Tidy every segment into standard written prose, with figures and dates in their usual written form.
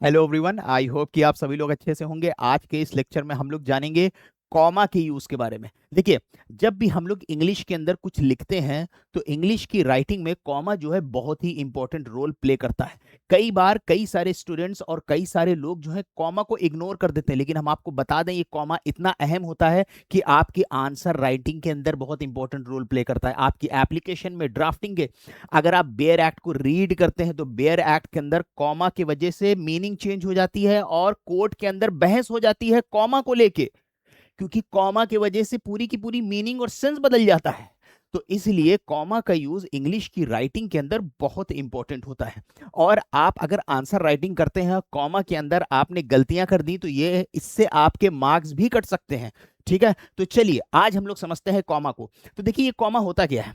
Hello everyone, I hope कि आप सभी लोग अच्छे से होंगे। आज के इस लेक्चर में हम लोग जानेंगे कॉमा के यूज के बारे में। देखिए, जब भी हम लोग इंग्लिश के अंदर कुछ लिखते हैं तो इंग्लिश की राइटिंग में कॉमा जो है बहुत ही इंपॉर्टेंट रोल प्ले करता है। कई बार कई सारे स्टूडेंट्स और कई सारे लोग जो है कॉमा को इग्नोर कर देते हैं, लेकिन हम आपको बता दें ये कॉमा इतना अहम होता है कि आपकी आंसर राइटिंग के अंदर बहुत इंपॉर्टेंट रोल प्ले करता है। आपकी एप्लीकेशन में ड्राफ्टिंग के अगर आप बेयर एक्ट को रीड करते हैं तो बेयर एक्ट के अंदर कॉमा की वजह से मीनिंग चेंज हो जाती है और कोर्ट के अंदर बहस हो जाती है कॉमा को लेके, क्योंकि कॉमा की वजह से पूरी की पूरी मीनिंग और सेंस बदल जाता है। तो इसलिए कॉमा का यूज इंग्लिश की राइटिंग के अंदर बहुत इंपॉर्टेंट होता है। और आप अगर आंसर राइटिंग करते हैं कॉमा के अंदर आपने गलतियां कर दी तो ये इससे आपके मार्क्स भी कट सकते हैं। ठीक है, तो चलिए आज हम लोग समझते हैं कॉमा को। तो देखिए, ये कॉमा होता क्या है।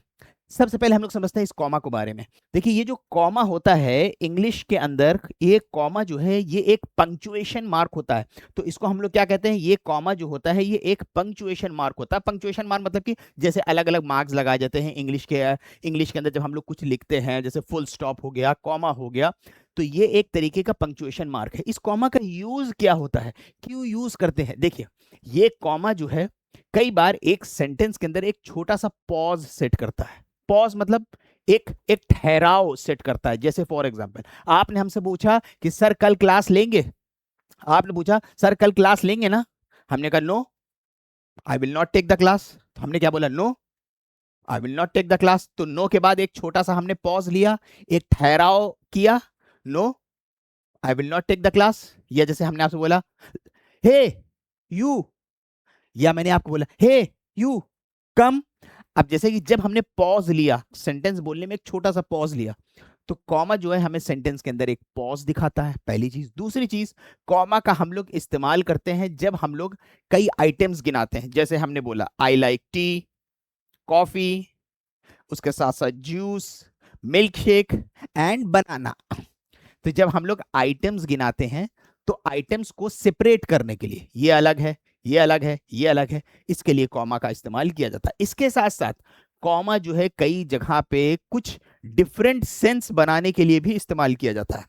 सबसे पहले हम लोग समझते हैं इस कॉमा को बारे में। देखिए, ये जो कॉमा होता है इंग्लिश के अंदर, ये कॉमा जो है ये एक पंक्चुएशन मार्क होता है। तो इसको हम लोग क्या कहते हैं, ये कॉमा जो होता है ये एक पंक्चुएशन मार्क होता है। पंक्चुएशन मार्क मतलब कि जैसे अलग अलग मार्क्स लगाए जाते हैं इंग्लिश के अंदर जब हम लोग कुछ लिखते हैं, जैसे फुल स्टॉप हो गया, कॉमा हो गया, तो ये एक तरीके का पंक्चुएशन मार्क है। इस कॉमा का यूज क्या होता है, क्यों यूज करते हैं। देखिए, ये कॉमा जो है कई बार एक सेंटेंस के अंदर एक छोटा सा पॉज सेट करता है। पॉज मतलब एक एक ठहराव सेट करता है। जैसे फॉर एग्जांपल, आपने हमसे पूछा कि सर कल क्लास लेंगे। आपने पूछा सर कल क्लास लेंगे ना। हमने कहा no, I will not take the class. तो हमने क्या बोला, no, I will not take the class. तो नो के बाद एक छोटा सा हमने पॉज लिया, एक ठहराव किया, no, I will not take the class. या जैसे हमने आपसे बोला हे यू, या मैंने आपको बोला हे यू कम। अब जैसे कि जब हमने पॉज लिया सेंटेंस बोलने में, एक छोटा सा पॉज लिया, तो कॉमा जो है हमें सेंटेंस के अंदर एक पॉज दिखाता है, पहली चीज। दूसरी चीज, कॉमा का हम लोग इस्तेमाल करते हैं जब हम लोग कई आइटम्स गिनाते हैं। जैसे हमने बोला आई लाइक टी, कॉफी, उसके साथ साथ जूस, मिल्क शेक एंड बनाना। तो जब हम लोग आइटम्स गिनाते हैं तो आइटम्स को सेपरेट करने के लिए, ये अलग है, ये अलग है, ये अलग है, इसके लिए कॉमा का इस्तेमाल किया जाता है। इसके साथ साथ कॉमा जो है कई जगह पे कुछ डिफरेंट सेंस बनाने के लिए भी इस्तेमाल किया जाता है,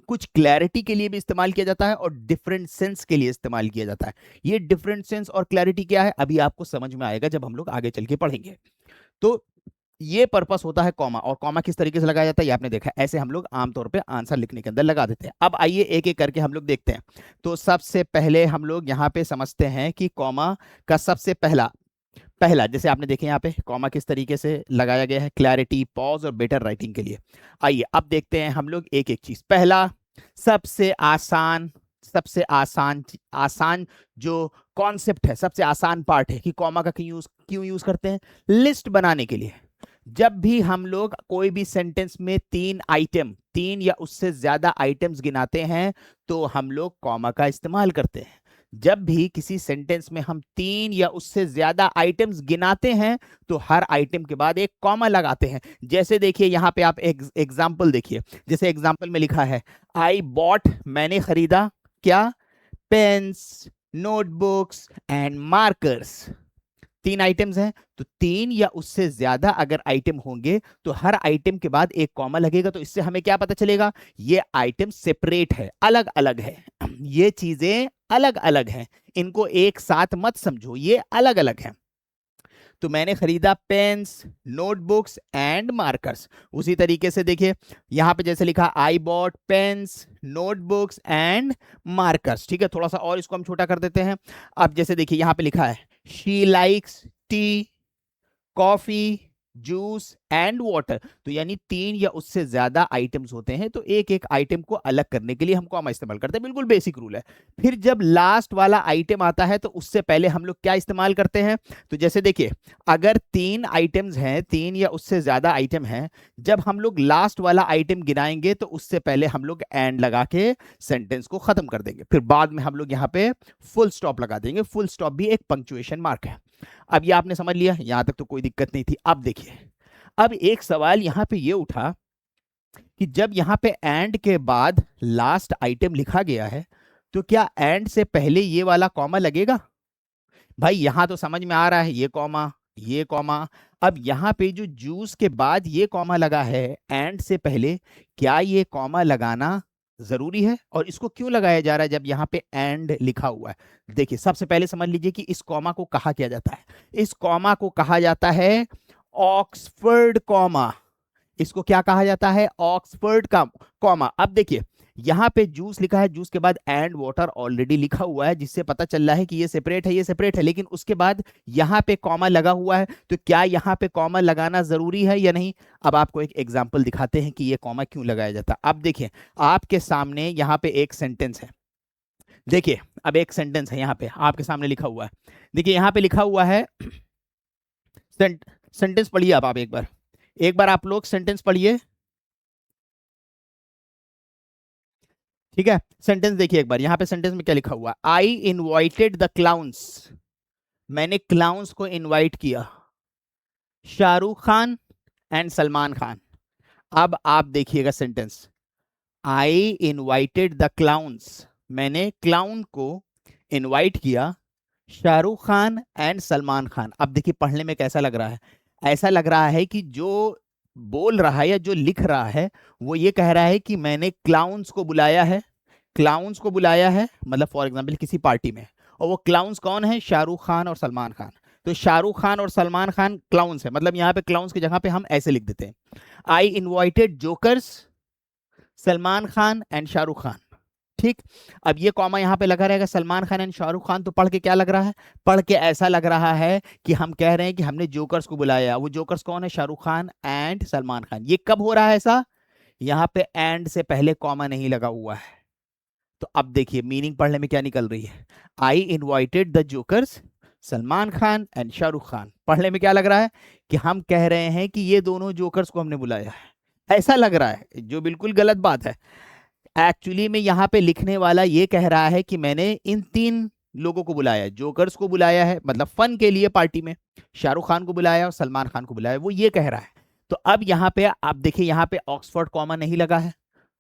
कुछ क्लैरिटी के लिए भी इस्तेमाल किया जाता है और डिफरेंट सेंस के लिए इस्तेमाल किया जाता है। ये डिफरेंट सेंस और क्लैरिटी क्या है अभी आपको समझ में आएगा जब हम लोग आगे चल के पढ़ेंगे। तो ये पर्पस होता है कॉमा। और कॉमा किस तरीके से लगाया जाता है ये आपने देखा, ऐसे हम लोग आमतौर पे आंसर लिखने के अंदर लगा देते हैं। अब आइए एक एक करके हम लोग देखते हैं। तो सबसे पहले हम लोग यहाँ पे समझते हैं कि कॉमा का सबसे पहला पहला जैसे आपने देखे यहाँ पे कॉमा किस तरीके से लगाया गया है, क्लैरिटी, पॉज और बेटर राइटिंग के लिए। आइए अब देखते हैं हम लोग एक एक चीज। पहला, सबसे आसान, सबसे आसान आसान जो कॉन्सेप्ट है, सबसे आसान पार्ट है कि कॉमा का क्यों यूज करते हैं, लिस्ट बनाने के लिए। जब भी हम लोग कोई भी सेंटेंस में तीन या उससे ज्यादा आइटम्स गिनाते हैं तो हम लोग कॉमा का इस्तेमाल करते हैं। जब भी किसी सेंटेंस में हम तीन या उससे ज्यादा आइटम्स गिनाते हैं तो हर आइटम के बाद एक कॉमा लगाते हैं। जैसे देखिए यहाँ पे आप एक एग्जाम्पल देखिए। जैसे एग्जाम्पल में लिखा है आई बॉट, मैंने खरीदा क्या, पेन्स, नोटबुक्स एंड मार्कर्स। तीन आइटम्स हैं, तो तीन या उससे ज्यादा अगर आइटम होंगे तो हर आइटम के बाद एक कॉमा लगेगा। तो इससे हमें क्या पता चलेगा, ये आइटम सेपरेट है, अलग अलग है। ये चीजें अलग अलग हैं, इनको एक साथ मत समझो, ये अलग अलग हैं। तो मैंने खरीदा पेन्स, नोटबुक्स एंड मार्कर्स। उसी तरीके से देखिए यहां पे जैसे लिखा I bought pens, notebooks and markers. ठीक है, थोड़ा सा और इसको हम छोटा कर देते हैं। अब जैसे देखिए यहां पे लिखा है she likes T, coffee, juice and water. तो यानी तीन या उससे ज्यादा आइटम्स होते हैं तो एक एक आइटम को अलग करने के लिए हम कॉमा इस्तेमाल करते हैं, बिल्कुल बेसिक रूल है। फिर जब लास्ट वाला आइटम आता है तो उससे पहले हम लोग क्या इस्तेमाल करते हैं, तो जैसे देखिए अगर तीन आइटम्स हैं, तीन या उससे ज्यादा आइटम हैं, जब हम लोग लास्ट वाला आइटम गिनाएंगे तो उससे पहले हम लोग एंड लगा के सेंटेंस को खत्म कर देंगे। फिर बाद में हम लोग यहाँ पे फुल स्टॉप लगा देंगे। फुल स्टॉप भी एक पंक्चुएशन मार्क है। अब ये आपने समझ लिया, यहां तक तो कोई दिक्कत नहीं थी। अब देखिए, अब एक सवाल यहां पे ये उठा कि जब यहां पे एंड के बाद लास्ट आइटम लिखा गया है तो क्या एंड से पहले ये वाला कॉमा लगेगा। भाई यहां तो समझ में आ रहा है ये कॉमा, ये कॉमा। अब यहां पे जो जूस के बाद ये कॉमा लगा है एंड से पहले, क्या ये कॉमा लगाना जरूरी है। और इसको क्यों लगाया जा रहा है जब यहाँ पे एंड लिखा हुआ है? देखिए सबसे पहले समझ लीजिए कि इस कॉमा को कहा क्या जाता है। इस कॉमा को कहा जाता है ऑक्सफोर्ड कॉमा। इसको क्या कहा जाता है? ऑक्सफोर्ड का कॉमा। अब देखिए यहाँ पे जूस लिखा है, जूस के बाद एंड वाटर ऑलरेडी लिखा हुआ है, जिससे पता चल रहा है कि ये सेपरेट है, ये सेपरेट है। लेकिन उसके बाद यहाँ पे कॉमा लगा हुआ है, तो क्या यहाँ पे कॉमा लगाना जरूरी है या नहीं? अब आपको एक एग्जांपल दिखाते हैं कि ये कॉमा क्यों लगाया जाता है। अब देखिए आपके सामने यहाँ पे एक सेंटेंस है। देखिए अब एक सेंटेंस है यहाँ पे आपके सामने लिखा हुआ है। देखिए यहाँ पे लिखा हुआ है सेंटेंस पढ़िए आप एक बार आप लोग सेंटेंस पढ़िए। ठीक है, सेंटेंस देखिए एक बार। यहाँ पे सेंटेंस में क्या लिखा हुआ है? आई इनवाइटेड द क्लाउन्स, मैंने क्लाउन्स को इनवाइट किया, शाहरुख खान एंड सलमान खान। अब आप देखिएगा sentence, I invited the clowns, मैंने क्लाउन को इनवाइट किया, शाहरुख खान एंड सलमान खान। अब देखिए पढ़ने में कैसा लग रहा है? ऐसा लग रहा है कि जो बोल रहा है या जो लिख रहा है वो ये कह रहा है कि मैंने क्लाउन्स को बुलाया है, क्लाउन्स को बुलाया है, मतलब फॉर एग्जांपल किसी पार्टी में, और वो क्लाउन्स कौन है? शाहरुख खान और सलमान खान। तो शाहरुख खान और सलमान खान क्लाउन्स है, मतलब यहाँ पे क्लाउन्स की जगह पे हम ऐसे लिख देते हैं, आई invited jokers Salman Khan and Shahrukh Khan. ठीक, अब ये कॉमा यहाँ पे लगा रहेगा सलमान खान एंड शाहरुख खान। तो पढ़ के क्या लग रहा है? पढ़ के ऐसा लग रहा है कि हम कह रहे हैं कि हमने जोकर्स को बुलाया। वो जोकर्स कौन है? शाहरुख खान एंड सलमान खान। ये कब हो रहा है ऐसा? यहाँ पे एंड से पहले कॉमा नहीं लगा हुआ है। तो अब देखिए मीनिंग पढ़ने में क्या निकल रही है? आई invited the jokers Salman Khan and Shahrukh Khan. पढ़ने में क्या लग रहा है? कि हम कह रहे हैं कि ये दोनों जोकर्स को हमने बुलाया है, ऐसा लग रहा है, जो बिल्कुल गलत बात है। एक्चुअली में यहाँ पे लिखने वाला ये कह रहा है कि मैंने इन तीन लोगों को बुलाया, जोकर्स को बुलाया है मतलब फन के लिए पार्टी में, शाहरुख खान को बुलाया और सलमान खान को बुलाया, वो ये कह रहा है। तो अब यहाँ पे आप देखिए, यहाँ पे ऑक्सफोर्ड कॉमा नहीं लगा है,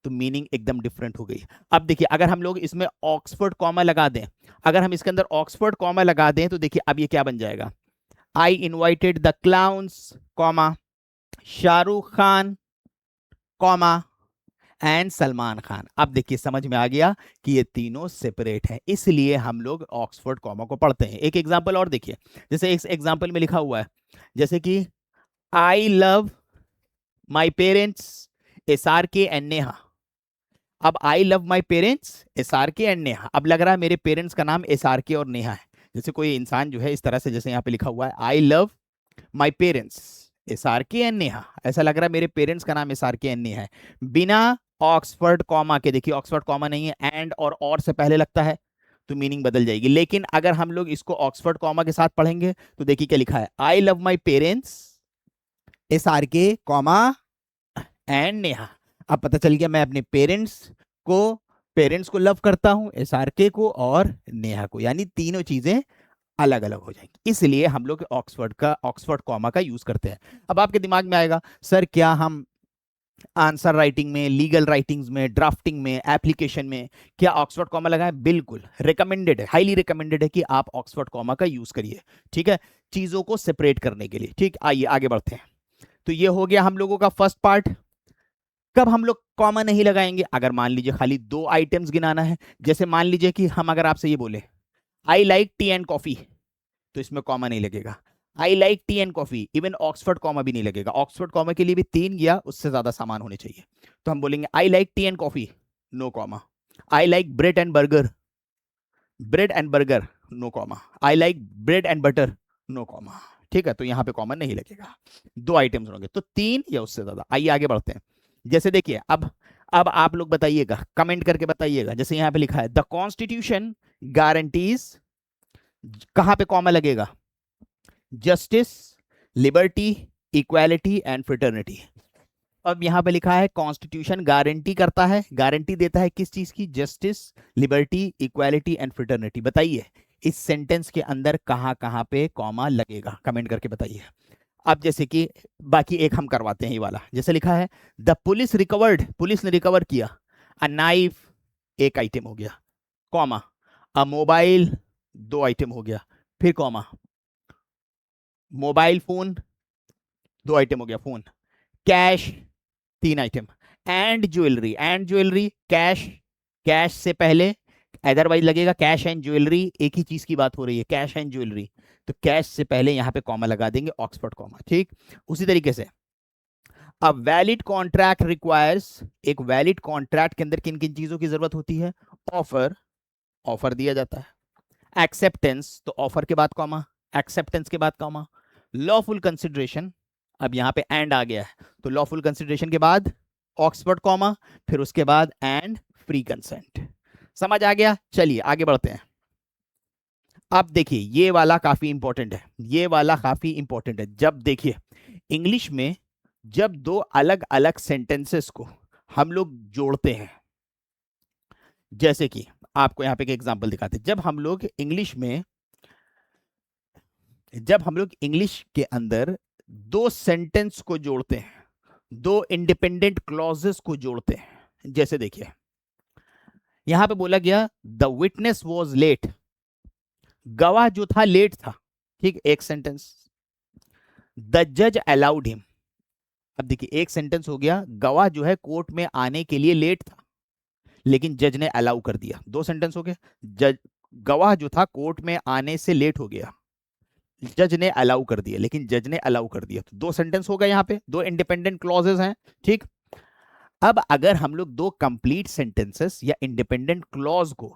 तो मीनिंग एकदम डिफरेंट हो गई। अब देखिए अगर हम लोग इसमें ऑक्सफोर्ड कॉमा लगा दें, अगर हम इसके अंदर ऑक्सफोर्ड कॉमा लगा दें तो देखिए अब ये क्या बन जाएगा? आई invited the clowns comma Shahrukh Khan comma and Salman Khan. अब देखिए समझ में आ गया कि ये तीनों सेपरेट हैं, इसलिए हम लोग ऑक्सफोर्ड कॉमा को पढ़ते हैं। एक एग्जांपल और देखिए, जैसे इस एग्जांपल में लिखा हुआ है, जैसे कि I love my parents S R के एंड नेहा। अब I love my parents S R के एंड नेहा, अब लग रहा है मेरे पेरेंट्स का नाम एस आर के और नेहा है। जैसे कोई इंसान जो है इस तरह से, जैसे यहाँ पे लिखा हुआ है I love my parents S R के एन नेहा, ऐसा लग रहा है मेरे पेरेंट्स का नाम एस आर के एन नेहा है, बिना ऑक्सफोर्ड कॉमा के। देखिए ऑक्सफोर्ड कॉमा नहीं है, एंड और से पहले लगता है, तो मीनिंग बदल जाएगी। लेकिन अगर हम लोग इसको ऑक्सफोर्ड कॉमा के साथ पढ़ेंगे तो देखिए क्या लिखा है, I love my parents S R के कॉमा एंड नेहा। अब पता चल गया मैं अपने को पेरेंट्स को लव करता हूं, एस आर के को और नेहा को, यानी तीनों चीजें अलग अलग हो जाएंगी, इसलिए हम लोग ऑक्सफोर्ड कॉमा का यूज करते हैं। अब आपके दिमाग में आएगा, सर क्या हम आंसर राइटिंग में, लीगल राइटिंग्स में, ड्राफ्टिंग में, एप्लीकेशन में क्या ऑक्सफोर्ड कॉमा लगाएं? बिल्कुल रिकमेंडेड है, हाईली रिकमेंडेड है कि आप ऑक्सफोर्ड कॉमा का यूज करिए, ठीक है, चीजों को सेपरेट करने के लिए। ठीक, आइए आगे बढ़ते हैं। तो ये हो गया हम लोगों का फर्स्ट पार्ट। कब हम लोग कॉमा नहीं लगाएंगे? अगर मान लीजिए खाली दो आइटम्स गिनाना है, जैसे मान लीजिए कि हम अगर आपसे ये बोले आई लाइक टी एंड कॉफी, तो इसमें कॉमा नहीं लगेगा। आई like tea and coffee, even Oxford comma भी नहीं लगेगा। ऑक्सफोर्ड कॉमा के लिए भी 3 या उससे ज्यादा सामान होने चाहिए। तो हम बोलेंगे I like tea and coffee, no comma. I like bread and burger, bread and burger, no comma. I like bread and butter, no comma. ठीक है, तो यहां पे कॉमन नहीं लगेगा, दो आइटम्स होंगे, तो 3 या उससे ज्यादा। आइए आगे बढ़ते हैं। जैसे देखिए अब आप लोग बताइएगा, कमेंट करके बताइएगा। जैसे यहां पे लिखा है द कॉन्स्टिट्यूशन गारंटीज, कहां पे कॉमा लगेगा? Justice, liberty, equality and fraternity. अब यहां पे लिखा है कॉन्स्टिट्यूशन गारंटी करता है, गारंटी देता है किस चीज की? Justice, liberty, equality and fraternity. बताइए इस सेंटेंस के अंदर कहां पे कॉमा लगेगा? कमेंट करके बताइए। अब जैसे कि बाकी एक हम करवाते हैं ये वाला, जैसे लिखा है द पुलिस रिकवर्ड, पुलिस ने रिकवर किया, अ नाइफ, एक आइटम हो गया, कॉमा, अ मोबाइल, दो आइटम हो गया, फिर कॉमा, मोबाइल फोन, दो आइटम हो गया फोन, कैश, तीन item, and jewellery, and jewellery cash, cash से पहले अदरवाइज लगेगा कैश एंड ज्वेलरी, एक ही चीज की बात हो रही है, कैश एंड ज्वेलरी, तो कैश से पहले यहां पे कॉमा लगा देंगे, ऑक्सफोर्ड कॉमा, ठीक। उसी तरीके से अब वैलिड कॉन्ट्रैक्ट रिक्वायर्स, एक वैलिड कॉन्ट्रैक्ट के अंदर किन किन चीजों की जरूरत होती है, ऑफर, ऑफर दिया जाता है, एक्सेप्टेंस, तो ऑफर के बाद कॉमा, एक्सेप्टेंस के बाद कॉमा, लॉफुल कंसिडरेशन, अब यहां पे एंड आ गया है तो लॉफुल कंसिडरेशन के बाद ऑक्सफोर्ड कॉमा, फिर उसके बाद एंड फ्री कंसेंट। समझ आ गया, चलिए आगे बढ़ते हैं। अब देखिए ये वाला काफी इंपॉर्टेंट है, ये वाला काफी इंपॉर्टेंट है। जब देखिए इंग्लिश में जब दो अलग अलग सेंटेंसेस को हम लोग जोड़ते हैं, जैसे कि आपको यहां पे एक एग्जांपल दिखाते हैं, जब हम लोग इंग्लिश के अंदर दो सेंटेंस को जोड़ते हैं, दो इंडिपेंडेंट क्लॉजेस को जोड़ते हैं, जैसे देखिए यहां पे बोला गया द विटनेस वॉज लेट, गवाह जो था लेट था, ठीक, एक सेंटेंस। द जज अलाउड हिम, अब देखिए एक सेंटेंस हो गया, गवाह जो है कोर्ट में आने के लिए लेट था लेकिन जज ने अलाउ कर दिया, दो सेंटेंस हो गए। जज, गवाह जो था कोर्ट में आने से लेट हो गया, जज ने अलाउ कर दिया, लेकिन जज ने अलाउ कर दिया, तो दो सेंटेंस हो गए, यहाँ पे दो इंडिपेंडेंट क्लॉजेस हैं, ठीक। अब अगर हम लोग दो कंप्लीट सेंटेंसेस या इंडिपेंडेंट क्लॉज को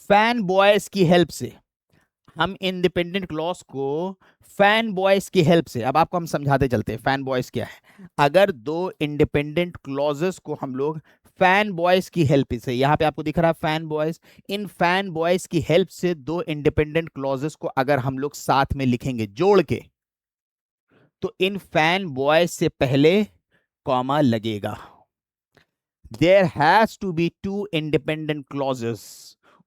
फैन बॉयज की हेल्प से, हम इंडिपेंडेंट क्लॉज को फैन बॉयज की हेल्प से, अब आपको हम समझाते चलते हैं फैन बॉयज क्या है। अगर दो इंडिपेंडेंट क्लॉजेस को हम लोग फैन बॉयज की हेल्प से, यहां पे आपको दिख रहा है फैन बॉयज, इन फैन बॉयज की हेल्प से दो इंडिपेंडेंट क्लॉजेस को अगर हम लोग साथ में लिखेंगे जोड़ के, तो इन फैन बॉयज से पहले कॉमा लगेगा। There has to be two independent clauses.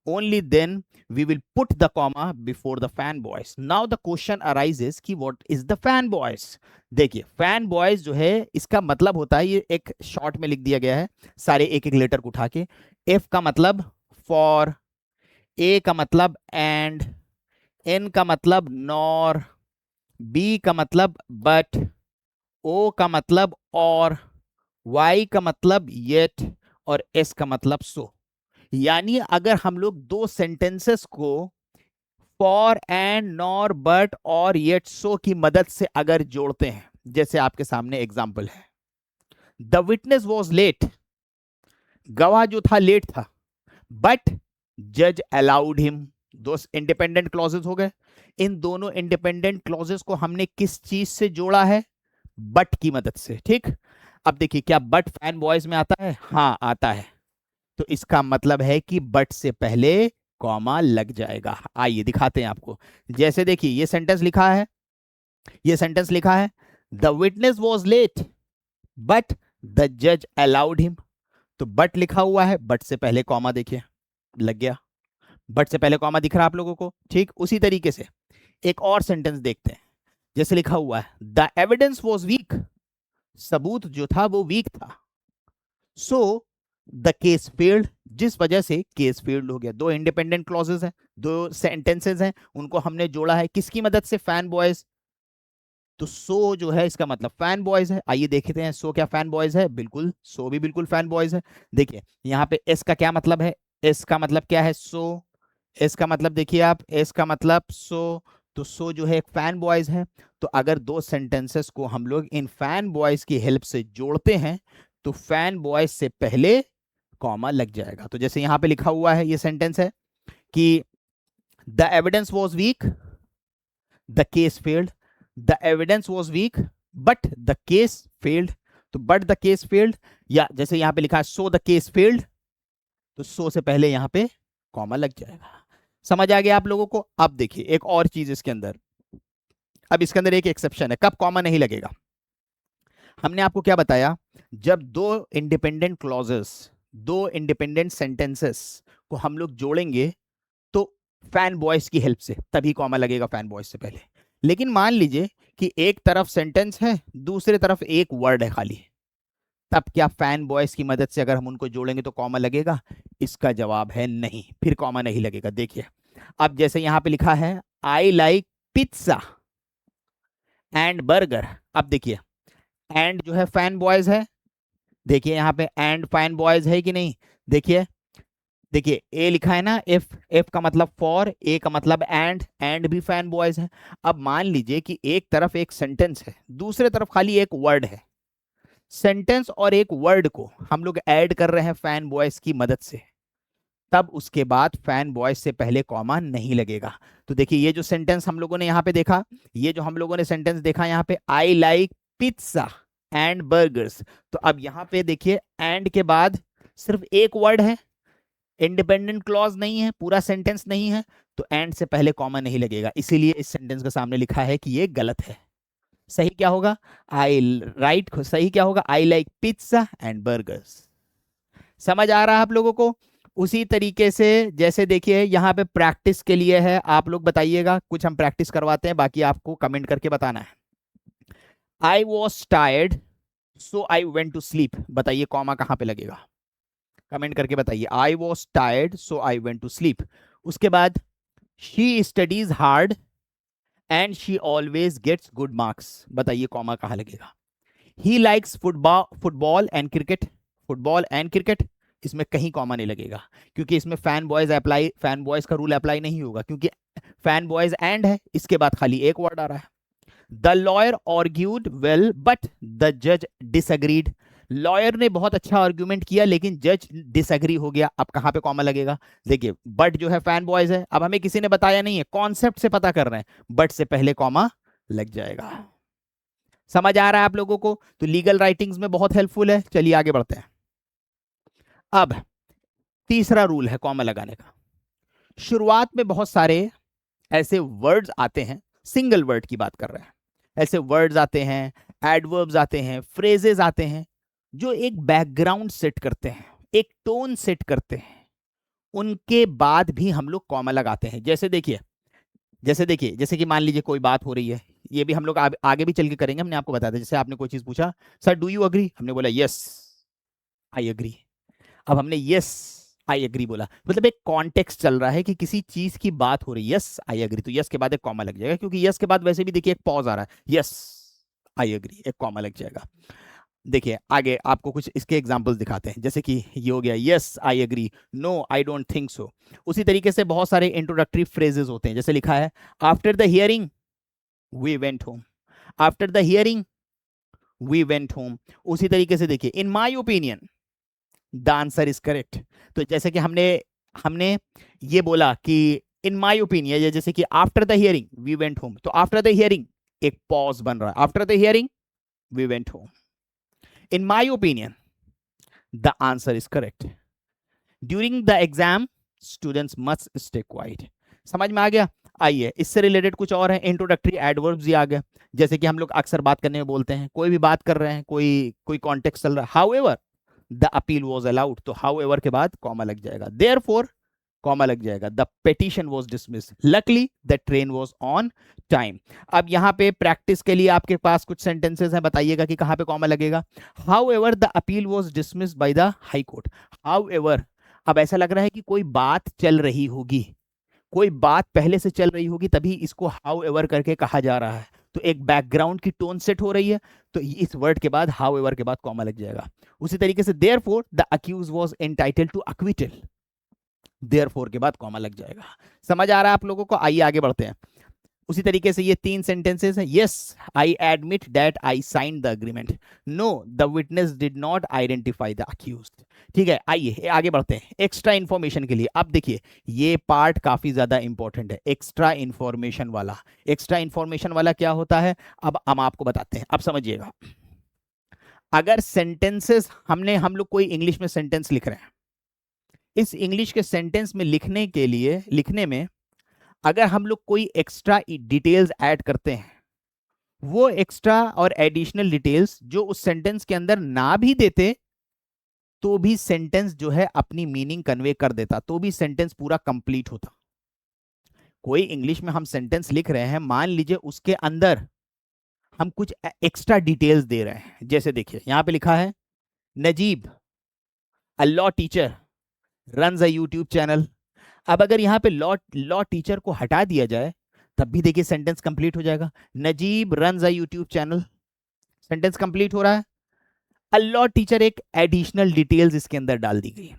Only then we will put the comma before the fanboys. Now the question arises कि what is the fanboys? देखिए fanboys जो है इसका मतलब होता है, ये एक शॉर्ट में लिख दिया गया है सारे एक एक लेटर को उठा के। F का मतलब for, A का मतलब and, N का मतलब nor, B का मतलब but, O का मतलब और, Y का मतलब yet और S का मतलब so। यानी अगर हम लोग दो सेंटेंसेस को फॉर एंड नॉर बट और येट सो की मदद से अगर जोड़ते हैं, जैसे आपके सामने एग्जांपल है, द विटनेस वॉज लेट, गवाह जो था लेट था, बट जज अलाउड हिम, दो इंडिपेंडेंट क्लॉजेस हो गए। इन दोनों इंडिपेंडेंट क्लॉजेस को हमने किस चीज से जोड़ा है, बट की मदद से, ठीक। अब देखिए क्या बट फैन बॉयज में आता है, हाँ आता है, तो इसका मतलब है कि बट से पहले कॉमा लग जाएगा। आइए दिखाते हैं आपको, जैसे देखिए ये सेंटेंस लिखा है, ये सेंटेंस लिखा है the witness was late but the जज अलाउड हिम, तो बट लिखा हुआ है, बट से पहले कॉमा देखिए लग गया, बट से पहले कॉमा दिख रहा है आप लोगों को, ठीक। उसी तरीके से एक और सेंटेंस देखते हैं, जैसे लिखा हुआ है द एविडेंस वॉज वीक, सबूत जो था वो वीक था, सो द केस फेल्ड, जिस वजह से केस फेल्ड हो गया। दो इंडिपेंडेंट क्लॉजेस हैं, दो सेंटेंसेस हैं, उनको हमने जोड़ा है किसकी मदद से, फैन बॉयज, तो सो जो है इसका मतलब फैन बॉयज है। आइए देखते हैं सो क्या फैन बॉयज है, बिल्कुल सो भी बिल्कुल फैन बॉयज है। देखिए यहाँ पे एस का क्या मतलब है, एस का मतलब क्या है, सो, एस का मतलब देखिए आप, एस का मतलब सो, तो सो जो है एक फैन बॉयज है। तो अगर दो सेंटेंसेस को हम लोग इन फैन बॉयज की हेल्प से जोड़ते हैं तो फैन बॉयज से पहले कॉमा लग जाएगा। तो जैसे यहां पे लिखा हुआ है, ये सेंटेंस है कि the evidence was weak, the case failed, the evidence was weak but the case failed, तो बट द केस फेल्ड, या जैसे यहां पे लिखा है सो द केस फेल्ड, तो सो से पहले यहां पे कॉमा लग जाएगा। समझ आ गया आप लोगों को। अब देखिए एक और चीज इसके अंदर, अब इसके अंदर एक एक्सेप्शन है, कब कॉमा नहीं लगेगा। हमने आपको क्या बताया, जब दो इंडिपेंडेंट क्लॉजेस, दो इंडिपेंडेंट सेंटेंसेस को हम लोग जोड़ेंगे तो फैन बॉयज की हेल्प से तभी कॉमा लगेगा फैन बॉयज से पहले। लेकिन मान लीजिए कि एक तरफ सेंटेंस है, दूसरी तरफ एक वर्ड है खाली, तब क्या फैन बॉयज की मदद से अगर हम उनको जोड़ेंगे तो कॉमा लगेगा? इसका जवाब है नहीं, फिर कॉमा नहीं लगेगा। देखिए अब जैसे यहां पे लिखा है I like pizza and burger, अब देखिए एंड जो है फैन बॉयज है, देखिए यहाँ पे एंड फाइन बॉयज है कि नहीं, देखिए, देखिए ए लिखा है ना, एफ, एफ का मतलब फॉर, ए का मतलब एंड भी फैन बॉयज है। अब मान लीजिए कि एक तरफ एक सेंटेंस है, दूसरे तरफ खाली एक वर्ड है। सेंटेंस और एक वर्ड को हम लोग ऐड कर रहे हैं फैन बॉयज की मदद से, तब उसके बाद फैन बॉयज से पहले कॉमा नहीं लगेगा। तो देखिए ये जो सेंटेंस हम लोगों ने यहाँ पे देखा, ये जो हम लोगों ने सेंटेंस देखा यहाँ पे, I like pizza and burgers, तो अब यहाँ पे देखिए एंड के बाद सिर्फ एक वर्ड है, इंडिपेंडेंट क्लॉज नहीं है, पूरा सेंटेंस नहीं है, तो एंड से पहले कॉमा नहीं लगेगा, इसीलिए इस सेंटेंस के सामने लिखा है कि ये गलत है। सही क्या होगा, आई राइट, सही क्या होगा, I like pizza and burgers. समझ आ रहा है आप लोगों को। उसी तरीके से जैसे देखिए यहाँ पे प्रैक्टिस के लिए है, आप लोग बताइएगा, कुछ हम प्रैक्टिस करवाते हैं, बाकी आपको कमेंट करके बताना है। I was tired so I went to sleep, बताइए कॉमा कहां पे लगेगा, कमेंट करके बताइए। I was tired so I went to sleep. उसके बाद she studies hard and she always gets good marks, बताइए कॉमा कहां लगेगा। He likes football and cricket, football and cricket, इसमें कहीं कॉमा नहीं लगेगा, क्योंकि इसमें फैन बॉयज का रूल अप्लाई नहीं होगा, क्योंकि फैन बॉयज एंड है, इसके बाद खाली एक वर्ड आ रहा है। The lawyer argued well but the जज डिसएग्रीड, लॉयर ने बहुत अच्छा आर्ग्यूमेंट किया लेकिन जज डिसएग्री हो गया, अब कहां पे कॉमा लगेगा। देखिए बट जो है फैन बॉयज है, अब हमें किसी ने बताया नहीं है, कॉन्सेप्ट से पता कर रहे हैं, बट से पहले कॉमा लग जाएगा। समझ आ रहा है आप लोगों को, तो लीगल राइटिंग्स में बहुत हेल्पफुल है। चलिए आगे बढ़ते हैं। अब तीसरा रूल है कॉमा लगाने का। शुरुआत में बहुत सारे ऐसे वर्ड्स आते हैं, सिंगल वर्ड की बात कर रहे हैं, ऐसे वर्ड्स आते हैं, एडवर्ब्स आते हैं, फ्रेजेस आते हैं, जो एक बैकग्राउंड सेट करते हैं, एक टोन सेट करते हैं, उनके बाद भी हम लोग कॉमा लगाते हैं। जैसे देखिए जैसे कि मान लीजिए कोई बात हो रही है, ये भी हम लोग आगे भी चल के करेंगे, हमने आपको बताया था, जैसे आपने कोई चीज पूछा, सर डू यू अग्री, हमने बोला यस आई अग्री, अब हमने यस आई एग्री बोला, मतलब एक कॉन्टेक्स्ट चल रहा है कि किसी चीज की बात हो रही है, यस आई एग्री, तो यस के बाद एक कॉमा लग जाएगा, क्योंकि यस के बाद वैसे भी देखिए एक पॉज आ रहा है, यस आई एग्री, एक कॉमा लग जाएगा। देखिए आगे आपको कुछ इसके एग्जांपल्स दिखाते हैं, जैसे कि ये हो गया yes I agree, no I don't think so. उसी तरीके से बहुत सारे इंट्रोडक्टरी फ्रेजेस होते हैं, जैसे लिखा है after the hearing we went home, after the hearing we went home. उसी तरीके से देखिए in my opinion the answer is correct, तो जैसे कि हमने हमने ये बोला कि इन माय ओपिनियन, या जैसे कि after the hearing we went home, तो आफ्टर द हियरिंग एक पॉज बन रहा है, after the hearing we went home. In my opinion the answer is correct, during the exam students must stay quiet. समझ में आ गया। आइए इससे रिलेटेड कुछ और है, इंट्रोडक्टरी एडवर्ब्स भी आ गए, जैसे कि हम लोग अक्सर बात करने में बोलते हैं, कोई भी बात कर रहे हैं, कोई कोई कॉन्टेक्स्ट चल रहा है, however the appeal was allowed, तो हाउएवर के बाद कॉमा लग जाएगा, देयरफॉर कॉमा लग जाएगा, the petition was dismissed, luckily the train was on time. अब यहाँ पे प्रैक्टिस के लिए आपके पास कुछ सेंटेंसेस हैं, बताइएगा कि कहाँ पे कॉमा लगेगा। However the appeal was dismissed by the high court, however, अब ऐसा लग रहा है कि कोई बात चल रही होगी, कोई बात पहले से चल रही होगी, तभी इसको हाउ एवर करके कहा जा रहा है, तो एक बैकग्राउंड की टोन सेट हो रही है, तो इस वर्ड के बाद हाउ एवर के बाद कॉमा लग जाएगा। उसी तरीके से therefore the accused was entitled to acquittal, therefore के बाद कॉमा लग जाएगा। समझ आ रहा है आप लोगों को। आइए आगे बढ़ते हैं। उसी तरीके से ये तीन सेंटेंसेस हैं, yes I admit that I sign the agreement, no the witness did not identify the accused. ठीक है, आइए आगे बढ़ते हैं एक्स्ट्रा इंफॉर्मेशन के लिए। अब देखिए ये पार्ट काफी ज्यादा इंपॉर्टेंट है, एक्स्ट्रा इंफॉर्मेशन वाला। एक्स्ट्रा इंफॉर्मेशन वाला क्या होता है, अब हम आपको बताते हैं, अब समझिएगा। अगर सेंटेंसेस हम लोग कोई इंग्लिश में सेंटेंस लिख रहे हैं, इस इंग्लिश के सेंटेंस में लिखने में अगर हम लोग कोई एक्स्ट्रा डिटेल्स ऐड करते हैं, वो एक्स्ट्रा और एडिशनल डिटेल्स जो उस सेंटेंस के अंदर ना भी देते तो भी सेंटेंस जो है अपनी मीनिंग कन्वे कर देता, तो भी सेंटेंस पूरा कंप्लीट होता। कोई इंग्लिश में हम सेंटेंस लिख रहे हैं, मान लीजिए उसके अंदर हम कुछ एक्स्ट्रा डिटेल्स दे रहे हैं, जैसे देखिए यहां पे लिखा है Najeeb a law teacher runs a YouTube channel. अब अगर यहाँ पे लॉ टीचर को हटा दिया जाए तब भी देखिए सेंटेंस कंप्लीट हो जाएगा, Najeeb runs a YouTube channel, sentence complete हो रहा है। अ लॉ टीचर एक एडिशनल डिटेल्स इसके अंदर डाल दी गई।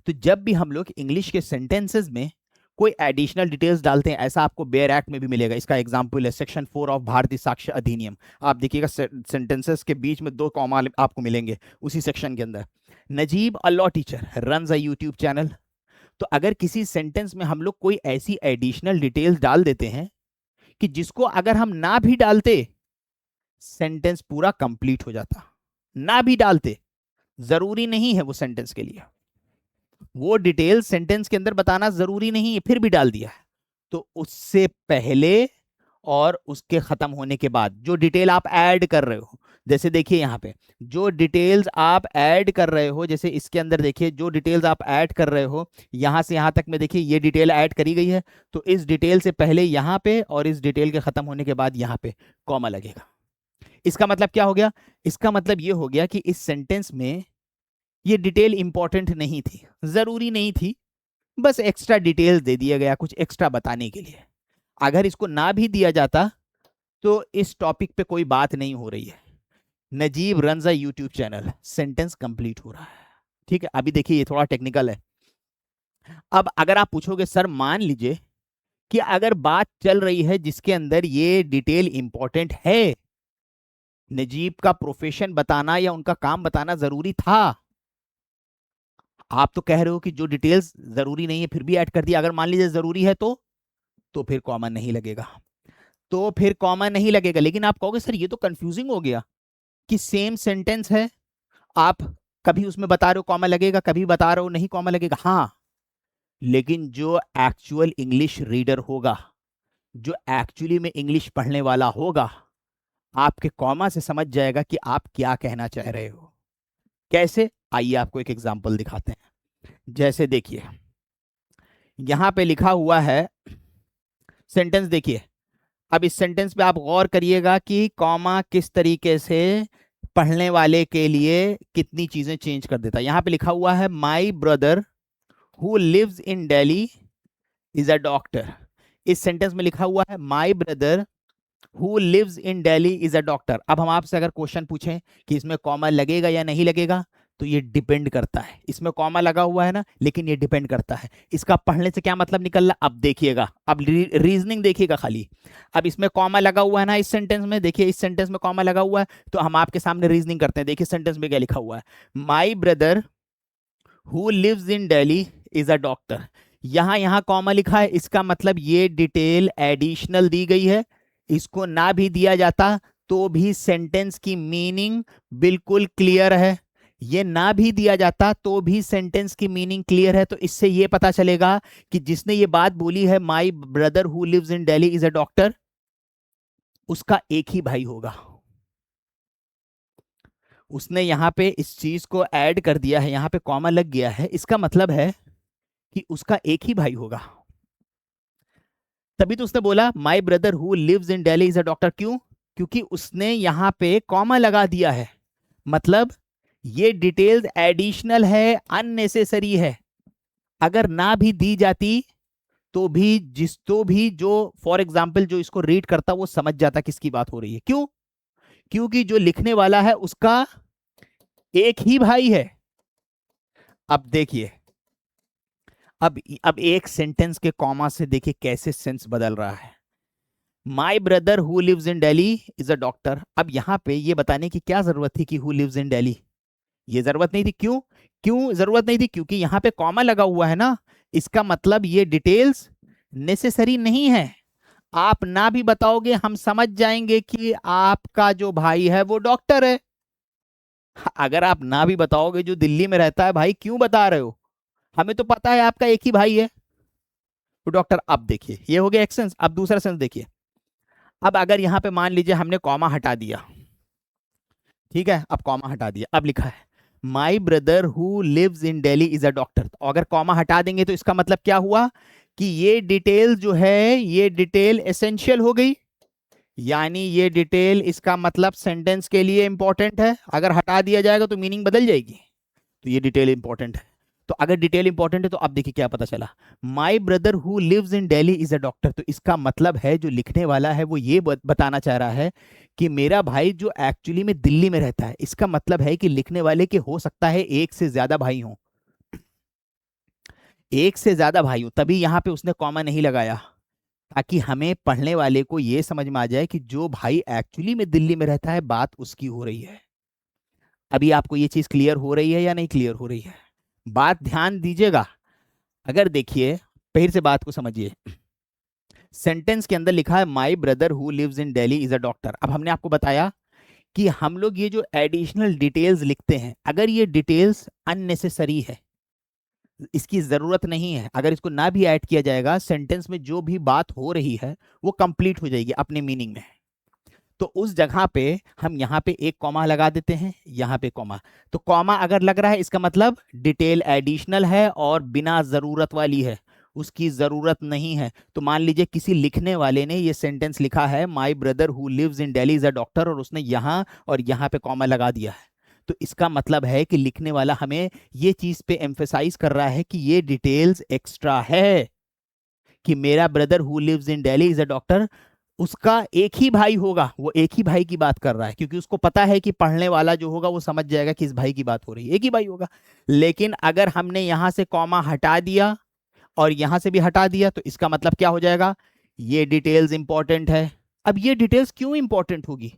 तो जब भी हम लोग इंग्लिश के सेंटेंसेस में कोई एडिशनल डिटेल्स डालते हैं, ऐसा आपको बेयर एक्ट में भी मिलेगा। इसका एग्जांपल है सेक्शन 4 ऑफ भारतीय साक्ष्य अधिनियम। आप देखिएगा सेंटेंसेस के बीच में 2 कॉमा आपको मिलेंगे उसी सेक्शन के अंदर। Najeeb a law teacher runs a YouTube channel. तो अगर किसी सेंटेंस में हम लोग कोई ऐसी एडिशनल डिटेल्स डाल देते हैं कि जिसको अगर हम ना भी डालते सेंटेंस पूरा कंप्लीट हो जाता, ना भी डालते, जरूरी नहीं है वो सेंटेंस के लिए, वो डिटेल सेंटेंस के अंदर बताना जरूरी नहीं है, फिर भी डाल दिया है, तो उससे पहले और उसके खत्म होने के बाद जो डिटेल आप ऐड कर रहे हो, जैसे देखिए यहाँ पे जो डिटेल्स आप ऐड कर रहे हो, जैसे इसके अंदर देखिए जो डिटेल्स आप ऐड कर रहे हो, यहां से यहां तक में देखिए ये डिटेल ऐड करी गई है, तो इस डिटेल से पहले यहां पे और इस डिटेल के खत्म होने के बाद यहां पे कॉमा लगेगा। इसका मतलब क्या हो गया? इसका मतलब ये हो गया कि इस सेंटेंस में ये डिटेल इंपॉर्टेंट नहीं थी, जरूरी नहीं थी, बस एक्स्ट्रा डिटेल्स दे दिया गया कुछ एक्स्ट्रा बताने के लिए। अगर इसको ना भी दिया जाता तो इस टॉपिक पे कोई बात नहीं हो रही है। Najeeb runs a YouTube channel, sentence complete हो रहा है। ठीक है, अभी देखिए ये थोड़ा टेक्निकल है। अब अगर आप पूछोगे सर मान लीजिए कि अगर बात चल रही है जिसके अंदर ये डिटेल इंपॉर्टेंट है, नजीब का प्रोफेशन बताना या उनका काम बताना जरूरी था, आप तो कह रहे हो कि जो डिटेल्स जरूरी नहीं है फिर भी ऐड कर दिया, अगर मान लीजिए जरूरी है तो फिर कॉमा नहीं लगेगा, तो फिर कॉमा नहीं लगेगा। लेकिन आप कहोगे सर ये तो कंफ्यूजिंग हो गया कि सेम सेंटेंस है, आप कभी उसमें बता रहे हो कॉमा लगेगा, कभी बता रहे हो नहीं कॉमा लगेगा। हाँ, लेकिन जो एक्चुअल इंग्लिश रीडर होगा, जो एक्चुअली में इंग्लिश पढ़ने वाला होगा, आपके कॉमा से समझ जाएगा कि आप क्या कहना चाह रहे हो। कैसे? आइए आपको एक एग्जांपल दिखाते हैं। जैसे देखिए यहां पे लिखा हुआ है सेंटेंस, देखिए अब इस सेंटेंस पे आप गौर करिएगा कि कॉमा किस तरीके से पढ़ने वाले के लिए कितनी चीजें चेंज कर देता है। यहां पे लिखा हुआ है my brother who lives in Delhi is a doctor. इस सेंटेंस में लिखा हुआ है my brother who lives in Delhi is a doctor. अब हम आपसे अगर क्वेश्चन पूछें कि इसमें कॉमा लगेगा या नहीं लगेगा, तो ये डिपेंड करता है। इसमें कॉमा लगा हुआ है ना, लेकिन ये डिपेंड करता है। इसका पढ़ने से क्या मतलब निकल रहा, अब देखिएगा, अब रीजनिंग देखिएगा खाली। अब इसमें कॉमा लगा हुआ है ना इस सेंटेंस में, देखिए इस सेंटेंस में कॉमा लगा हुआ है, तो हम आपके सामने रीजनिंग करते हैं। देखिए सेंटेंस में क्या लिखा हुआ है, my brother who lives in Delhi is a doctor. यहां कॉमा लिखा है, इसका मतलब ये डिटेल एडिशनल दी गई है। इसको ना भी दिया जाता तो भी सेंटेंस की मीनिंग बिल्कुल क्लियर है, ये ना भी दिया जाता तो भी सेंटेंस की मीनिंग क्लियर है। तो इससे ये पता चलेगा कि जिसने ये बात बोली है my brother who lives in Delhi is a doctor, उसका एक ही भाई होगा। उसने यहां पे इस चीज को ऐड कर दिया है, यहां पे कॉमा लग गया है, इसका मतलब है कि उसका एक ही भाई होगा। तभी तो उसने बोला my brother who lives in Delhi is a doctor. क्यों? क्योंकि उसने यहां पे कॉमा लगा दिया है, मतलब ये डिटेल्स एडिशनल है, अननेसेसरी है। अगर ना भी दी जाती तो भी जो फॉर एग्जाम्पल जो इसको रीड करता वो समझ जाता किसकी बात हो रही है। क्यों? क्योंकि जो लिखने वाला है उसका एक ही भाई है। अब देखिए, अब एक सेंटेंस के कॉमा से देखिए कैसे सेंस बदल रहा है। My brother who lives in Delhi is a doctor. अब यहां पे ये बताने की क्या जरूरत थी कि हु लिव्स इन दिल्ली, ये जरूरत नहीं थी। क्यों? क्यों जरूरत नहीं थी? क्योंकि यहां पे कॉमा लगा हुआ है ना, इसका मतलब ये डिटेल्स नेसेसरी नहीं है। आप ना भी बताओगे हम समझ जाएंगे कि आपका जो भाई है वो डॉक्टर है। अगर आप ना भी बताओगे जो दिल्ली में रहता है भाई क्यों बता रहे हो, हमें तो पता है आपका एक ही भाई है तो डॉक्टर। अब देखिए ये हो गया एक सेंस। अब दूसरा सेंस देखिए, अब अगर यहां पे मान लीजिए हमने कॉमा हटा दिया, ठीक है, अब कॉमा हटा दिया, अब लिखा है my brother who lives in Delhi is a doctor. तो अगर कॉमा हटा देंगे तो इसका मतलब क्या हुआ कि ये डिटेल जो है ये डिटेल एसेंशियल हो गई, यानी ये डिटेल इसका मतलब सेंटेंस के लिए इंपॉर्टेंट है। अगर हटा दिया जाएगा तो मीनिंग बदल जाएगी, तो ये डिटेल इंपॉर्टेंट है। तो अगर डिटेल इंपॉर्टेंट है तो अब देखिए क्या पता चला, my brother who lives in Delhi is a doctor. तो इसका मतलब है जो लिखने वाला है वो ये बताना चाह रहा है कि मेरा भाई जो एक्चुअली में दिल्ली में रहता है। इसका मतलब है कि लिखने वाले के हो सकता है एक से ज्यादा भाई हो, एक से ज्यादा भाई हो, तभी यहां पे उसने कॉमा नहीं लगाया, ताकि हमें पढ़ने वाले को ये समझ में आ जाए कि जो भाई एक्चुअली में दिल्ली में रहता है बात उसकी हो रही है। अभी आपको ये चीज क्लियर हो रही है या नहीं क्लियर हो रही है? बात ध्यान दीजिएगा। अगर देखिए फिर से बात को समझिए, सेंटेंस के अंदर लिखा है my brother who lives in Delhi is a doctor. अब हमने आपको बताया कि हम लोग ये जो एडिशनल डिटेल्स लिखते हैं, अगर ये डिटेल्स अननेसेसरी है, इसकी जरूरत नहीं है, अगर इसको ना भी ऐड किया जाएगा, सेंटेंस में जो भी बात हो रही है वो कंप्लीट हो जाएगी अपने मीनिंग में। तो उस जगह पे हम यहाँ पे एक कॉमा लगा देते हैं, यहाँ पे कॉमा। तो कॉमा अगर लग रहा है इसका मतलब डिटेल एडिशनल है और बिना जरूरत वाली है, उसकी जरूरत नहीं है। तो मान लीजिए किसी लिखने वाले ने ये सेंटेंस लिखा है my brother who lives in Delhi is a doctor, और उसने यहाँ और यहाँ पे कॉमा लगा दिया है, तो इसका मतलब है कि लिखने वाला हमें ये चीज पे एम्फेसाइज कर रहा है कि ये डिटेल्स एक्स्ट्रा है, कि मेरा brother who lives in Delhi is a doctor, उसका एक ही भाई होगा, वो एक ही भाई की बात कर रहा है, क्योंकि उसको पता है कि पढ़ने वाला जो होगा वो समझ जाएगा कि इस भाई की बात हो रही है, एक ही भाई होगा। लेकिन अगर हमने यहां से कॉमा हटा दिया और यहां से भी हटा दिया, तो इसका मतलब क्या हो जाएगा, ये डिटेल्स इंपॉर्टेंट है। अब ये डिटेल्स क्यों इंपॉर्टेंट होगी?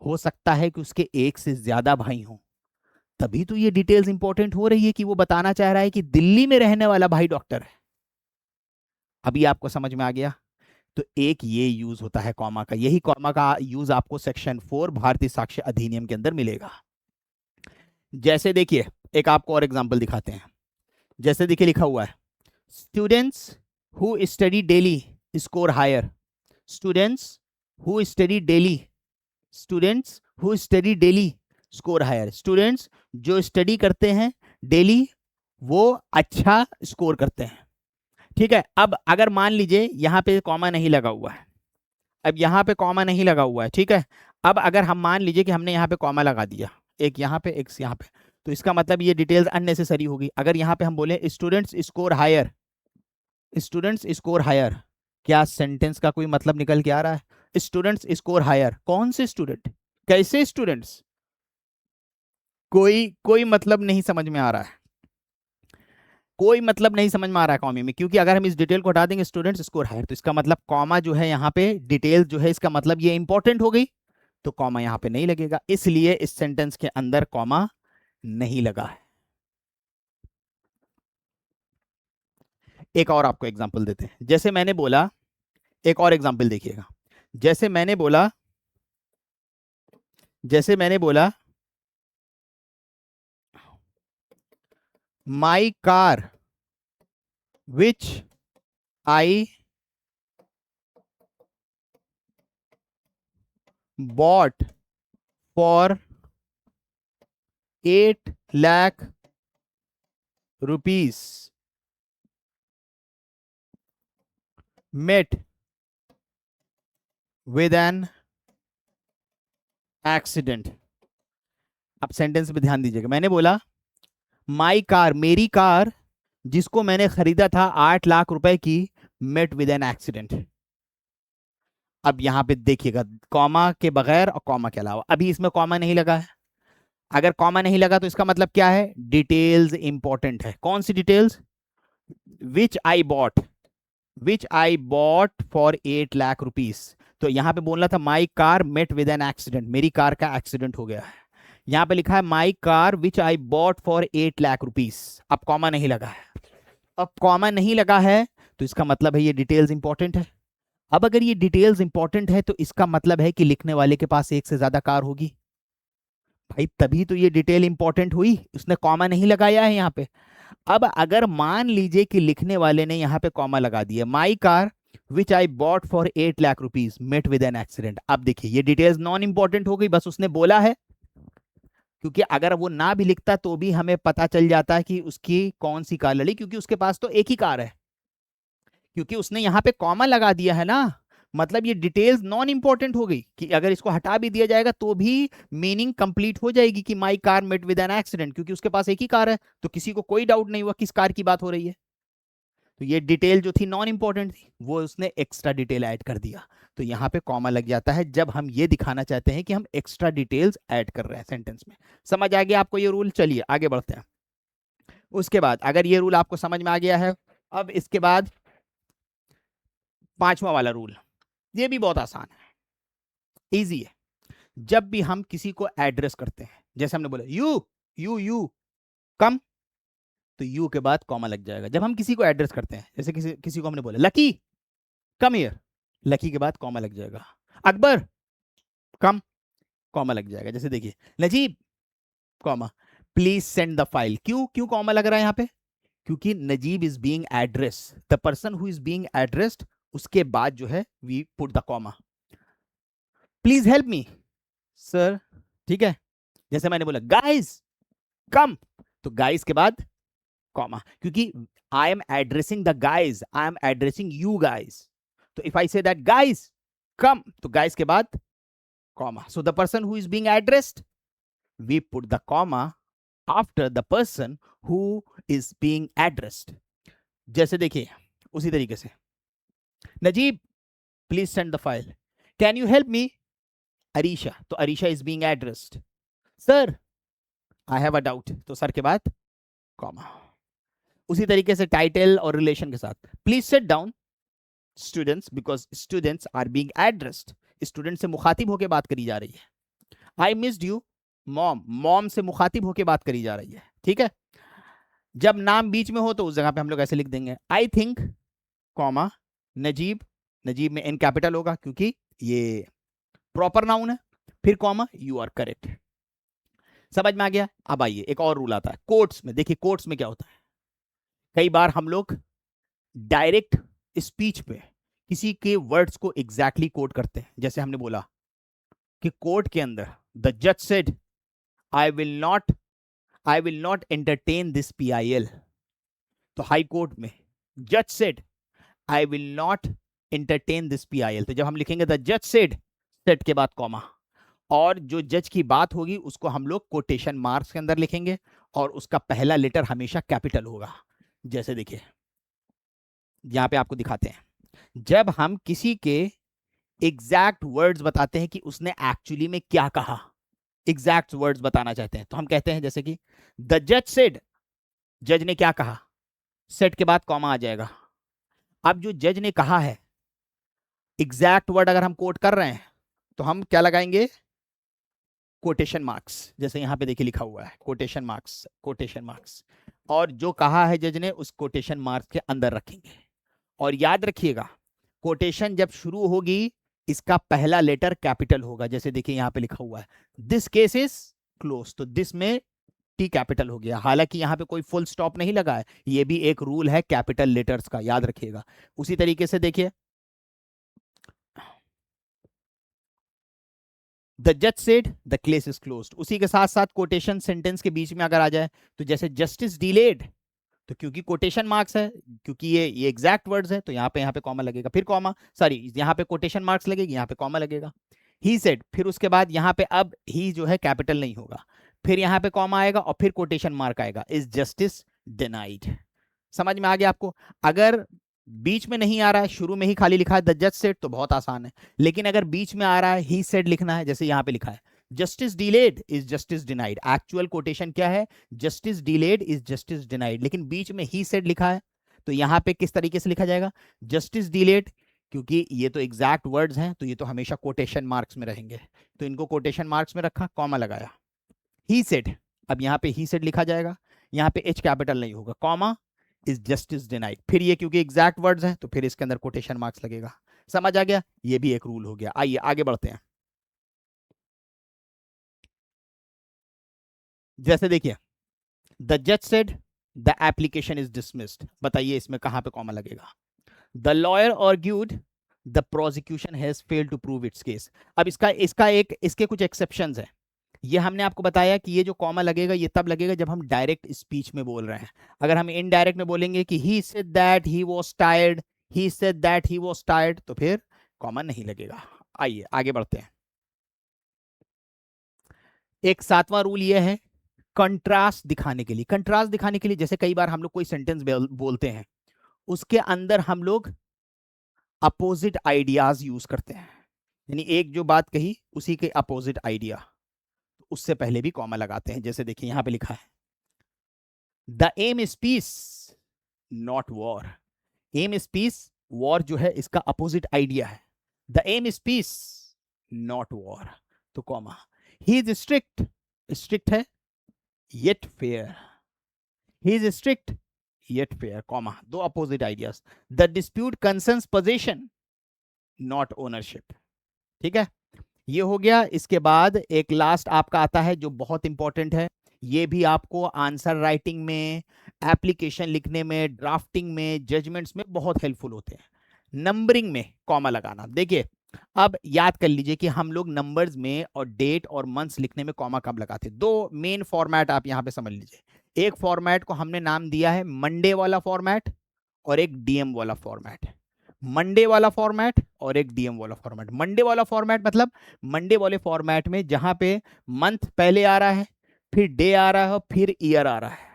हो सकता है कि उसके एक से ज्यादा भाई हों, तभी तो ये डिटेल्स इंपॉर्टेंट हो रही है, कि वो बताना चाह रहा है कि दिल्ली में रहने वाला भाई डॉक्टर है। अभी आपको समझ में आ गया? तो एक ये यूज होता है कॉमा का, यही कॉमा का यूज आपको सेक्शन 4 भारतीय साक्ष्य अधिनियम के अंदर मिलेगा। जैसे देखिए एक आपको और एग्जांपल दिखाते हैं। जैसे देखिए लिखा हुआ है students who study daily score higher. Students who study daily, students who study daily score higher. Students जो स्टडी करते हैं डेली वो अच्छा स्कोर करते हैं। ठीक है, अब अगर मान लीजिए यहां पे कॉमा नहीं लगा हुआ है, अब यहाँ पे कॉमा नहीं लगा हुआ है, ठीक है। अब अगर हम मान लीजिए कि हमने यहाँ पे कॉमा लगा दिया, एक यहाँ पे एक यहाँ पे, तो इसका मतलब ये डिटेल्स अननेसेसरी होगी। अगर यहाँ पे हम बोले students score higher, students score higher, क्या सेंटेंस का कोई मतलब निकल के आ रहा है? स्टूडेंट्स स्कोर हायर, कौन से स्टूडेंट, कैसे स्टूडेंट्स, कोई कोई मतलब नहीं समझ में आ रहा है, कोई मतलब नहीं समझ में आ रहा है कॉमा में, क्योंकि अगर हम इस डिटेल को हटा देंगे स्टूडेंट्स स्कोर हायर, तो इसका मतलब कॉमा जो है यहाँ पे डिटेल जो है इसका मतलब ये इंपॉर्टेंट हो गई, तो कॉमा यहाँ पे नहीं लगेगा, इसलिए इस सेंटेंस के अंदर कॉमा नहीं लगा है। एक और आपको एग्जांपल देते हैं। जैसे मैंने बोला, एक और एग्जांपल देखिएगा। जैसे मैंने बोला, जैसे मैंने बोला माई car which I bought for 8 lakh rupees met with an accident। अब सेंटेंस पे ध्यान दीजिएगा। मैंने बोला माई कार, मेरी कार जिसको मैंने खरीदा था 8 लाख रुपए की, met with an accident। अब यहां पे देखिएगा कॉमा के बगैर और कॉमा के अलावा, अभी इसमें कॉमा नहीं लगा है। अगर कॉमा नहीं लगा तो इसका मतलब क्या है, डिटेल्स इंपॉर्टेंट है। कौन सी details? Which I bought, which I bought for 8 lakh rupees. तो यहां पे बोलना था my car met with an accident, मेरी कार का एक्सीडेंट हो गया है। यहां पे लिखा है my car which I bought for 8 lakh rupees. अब कॉमा नहीं लगा है, अब कॉमा नहीं लगा है तो इसका मतलब है ये डिटेल्स इंपॉर्टेंट है। अब अगर ये डिटेल्स इंपॉर्टेंट है तो इसका मतलब है कि लिखने वाले के पास एक से ज्यादा कार होगी भाई, तभी तो ये डिटेल इंपॉर्टेंट हुई, उसने कॉमा नहीं लगाया है यहाँ पे। अब अगर मान लीजिए कि लिखने वाले ने यहाँ पे कॉमा लगा दिया, my car which I bought for 8 lakh rupees met with an accident. अब देखिए ये डिटेल्स नॉन इंपॉर्टेंट हो गई, बस उसने बोला है, क्योंकि अगर वो ना भी लिखता तो भी हमें पता चल जाता कि उसकी कौन सी कार लड़ी, क्योंकि उसके पास तो एक ही कार है, क्योंकि उसने यहाँ पे कॉमा लगा दिया है ना, मतलब ये डिटेल्स नॉन इंपॉर्टेंट हो गई कि अगर इसको हटा भी दिया जाएगा तो भी मीनिंग कंप्लीट हो जाएगी कि my car met with an accident, क्योंकि उसके पास एक ही कार है तो किसी को कोई डाउट नहीं हुआ किस कार की बात हो रही है। तो ये डिटेल जो थी नॉन इंपॉर्टेंट थी, वो उसने एक्स्ट्रा डिटेल ऐड कर दिया। तो यहाँ पे कॉमा लग जाता है जब हम ये दिखाना चाहते हैं कि हम एक्स्ट्रा डिटेल्स ऐड कर रहे हैं सेंटेंस में। समझ आ गया आपको ये रूल? चलिए आगे बढ़ते हैं। उसके बाद अगर ये रूल आपको समझ में आ गया है, अब इसके बाद पांचवा वाला रूल, ये भी बहुत आसान है, इजी है। जब भी हम किसी को एड्रेस करते हैं, जैसे हमने बोला यू कम, तो यू के बाद कॉमा लग जाएगा। जब हम किसी को एड्रेस करते हैं, जैसे किसी को हमने बोला लकी कम हियर, लकी के बाद कॉमा लग जाएगा। अकबर कम, कॉमा लग जाएगा। जैसे देखिए Najeeb comma please send the file, क्यों क्यों कॉमा लग रहा है यहाँ पे? क्योंकि Najeeb is being address, the person who is being addressed, उसके बाद जो है we put the comma. Please help me sir, ठीक है। जैसे मैंने बोला गाइस कम, तो गाइस के बाद कॉमा, क्योंकि I am addressing the guys, I am addressing you guys. तो if I say that guys come, तो गाइस के बाद comma. So the person who is being addressed, we put the comma after the person who is being addressed. जैसे देखिए उसी तरीके से Najeeb please send the file, can you help me Arisha, तो Arisha is being addressed. Sir I have a doubt, तो sir के बाद comma. उसी तरीके से टाइटल और रिलेशन के साथ, please sit down students, because students are being addressed, student से मुखातिब होकर बात करी जा रही है। I missed you mom, mom से मुखातिब होकर बात करी जा रही है, ठीक है। जब नाम बीच में हो तो उस जगह पे हम लोग ऐसे लिख देंगे I think comma Najeeb, Najeeb में एन कैपिटल होगा क्योंकि ये प्रॉपर नाउन है, फिर कॉमा यू आर करेक्ट। समझ में आ गया? अब आइए एक और रूल आता है कोट्स में। देखिए कोट्स में क्या होता है, कई बार हम लोग डायरेक्ट स्पीच पे किसी के वर्ड्स को एग्जैक्टली कोट करते हैं। जैसे हमने बोला कि कोर्ट के अंदर द जज said I will not entertain this PIL, तो हाई कोर्ट में जज said I will not entertain this PIL, तो जब हम लिखेंगे द जज सेड, सेड के बाद कॉमा, और जो जज की बात होगी उसको हम लोग कोटेशन मार्क्स के अंदर लिखेंगे और उसका पहला लेटर हमेशा कैपिटल होगा। जैसे देखिए यहां पे आपको दिखाते हैं, जब हम किसी के एग्जैक्ट वर्ड्स बताते हैं कि उसने एक्चुअली में क्या कहा, एग्जैक्ट वर्ड्स बताना चाहते हैं, तो हम कहते हैं जैसे कि द जज सेड, जज ने क्या कहा, सेड के बाद कॉमा आ जाएगा। अब जो जज ने कहा है एग्जैक्ट वर्ड अगर हम कोट कर रहे हैं तो हम क्या लगाएंगे, कोटेशन मार्क्स। जैसे यहां पे देखिए लिखा हुआ है कोटेशन मार्क्स, कोटेशन मार्क्स, और जो कहा है जज ने उस कोटेशन मार्क्स के अंदर रखेंगे। और याद रखिएगा कोटेशन जब शुरू होगी इसका पहला लेटर कैपिटल होगा। जैसे देखिए यहां पे लिखा हुआ है दिस केस इज क्लोज, तो दिस में टी कैपिटल हो गया, हालांकि यहां पे कोई फुल स्टॉप नहीं लगा है, ये भी एक रूल है कैपिटल लेटर्स का, याद रखिएगा। उसी तरीके से देखिए द जज said the case is closed, उसी के साथ साथ कोटेशन सेंटेंस के बीच में अगर आ जाए तो जैसे जस्टिस डिलेड, तो क्योंकि कोटेशन मार्क्स है, क्योंकि ये एग्जैक्ट वर्ड्स है तो यहाँ पे कॉमा लगेगा, फिर कॉमा सॉरी यहाँ पे कोटेशन मार्क्स लगेगी, यहाँ पे कॉमा लगेगा। ही सेड, फिर उसके बाद यहाँ पे अब ही जो है कैपिटल नहीं होगा, फिर यहाँ पे कॉमा आएगा और फिर कोटेशन मार्क आएगा, इज जस्टिस डिनाइड। समझ में आ गया आपको? अगर बीच में नहीं आ रहा है, शुरू में ही खाली लिखा है द जज सेड तो बहुत आसान है, लेकिन अगर बीच में आ रहा है ही सेड लिखना है, जैसे यहाँ पे लिखा है justice delayed is justice denied, actual quotation क्या है, justice delayed is justice denied, लेकिन बीच में ही सेड लिखा है तो यहाँ पे किस तरीके से लिखा जाएगा, जस्टिस डिलेड, क्योंकि ये तो एग्जैक्ट वर्ड्स हैं तो ये तो हमेशा कोटेशन मार्क्स में रहेंगे, तो इनको कोटेशन मार्क्स में रखा, कॉमा लगाया। ही सेड, अब यहाँ पे ही सेड लिखा जाएगा, यहाँ पे एच कैपिटल नहीं होगा, कॉमा इज जस्टिस डिनाइड, फिर ये क्योंकि एग्जैक्ट वर्ड्स हैं तो फिर इसके अंदर कोटेशन मार्क्स लगेगा। समझ आ गया? ये भी एक रूल हो गया। आइए आगे बढ़ते हैं। जैसे देखिए द जज said the application is dismissed, बताइए इसमें कहां पे कॉमा लगेगा। The lawyer argued the prosecution has failed to prove its case, अब इसके कुछ एक्सेप्शंस हैं, ये हमने आपको बताया कि ये जो कॉमा लगेगा ये तब लगेगा जब हम डायरेक्ट स्पीच में बोल रहे हैं। अगर हम इनडायरेक्ट में बोलेंगे कि he said that he was tired, he said that he was tired, तो फिर कॉमा नहीं लगेगा। आइए आगे बढ़ते हैं। एक 7वां रूल ये है, कंट्रास्ट दिखाने के लिए। कंट्रास्ट दिखाने के लिए जैसे कई बार हम लोग कोई सेंटेंस बोलते हैं, उसके अंदर हम लोग अपोजिट आइडियाज यूज करते हैं, यानी एक जो बात कही उसी के अपोजिट आइडिया, उससे पहले भी कॉमा लगाते हैं। जैसे देखिए यहां पे लिखा है the aim is peace not war. Aim is peace, war जो है इसका अपोजिट आइडिया है। The aim is peace not war, तो comma. He is strict, strict है yet fair. He is strict yet fair, comma, दो opposite ideas. The dispute concerns position not ownership. ठीक है, ये हो गया। इसके बाद एक लास्ट आपका आता है जो बहुत इंपॉर्टेंट है, ये भी आपको आंसर राइटिंग में, एप्लीकेशन लिखने में, ड्राफ्टिंग में, जजमेंट्स में बहुत हेल्पफुल होते हैं, नंबरिंग में कॉमा लगाना। देखिए अब याद कर लीजिए कि हम लोग नंबर्स में और डेट और मंथ्स लिखने में कॉमा कब लगाते हैं। दो मेन फॉर्मेट आप यहां पे समझ लीजिए। एक फॉर्मेट को हमने नाम दिया है मंडे वाला फॉर्मेट, और एक डीएम वाला फॉर्मेट। मंडे वाला फॉर्मेट और एक डीएम वाला फॉर्मेट। मंडे वाला फॉर्मेट मतलब मंडे वाले फॉर्मेट में जहां पे मंथ पहले आ रहा है, फिर डे आ रहा है और फिर ईयर आ रहा है।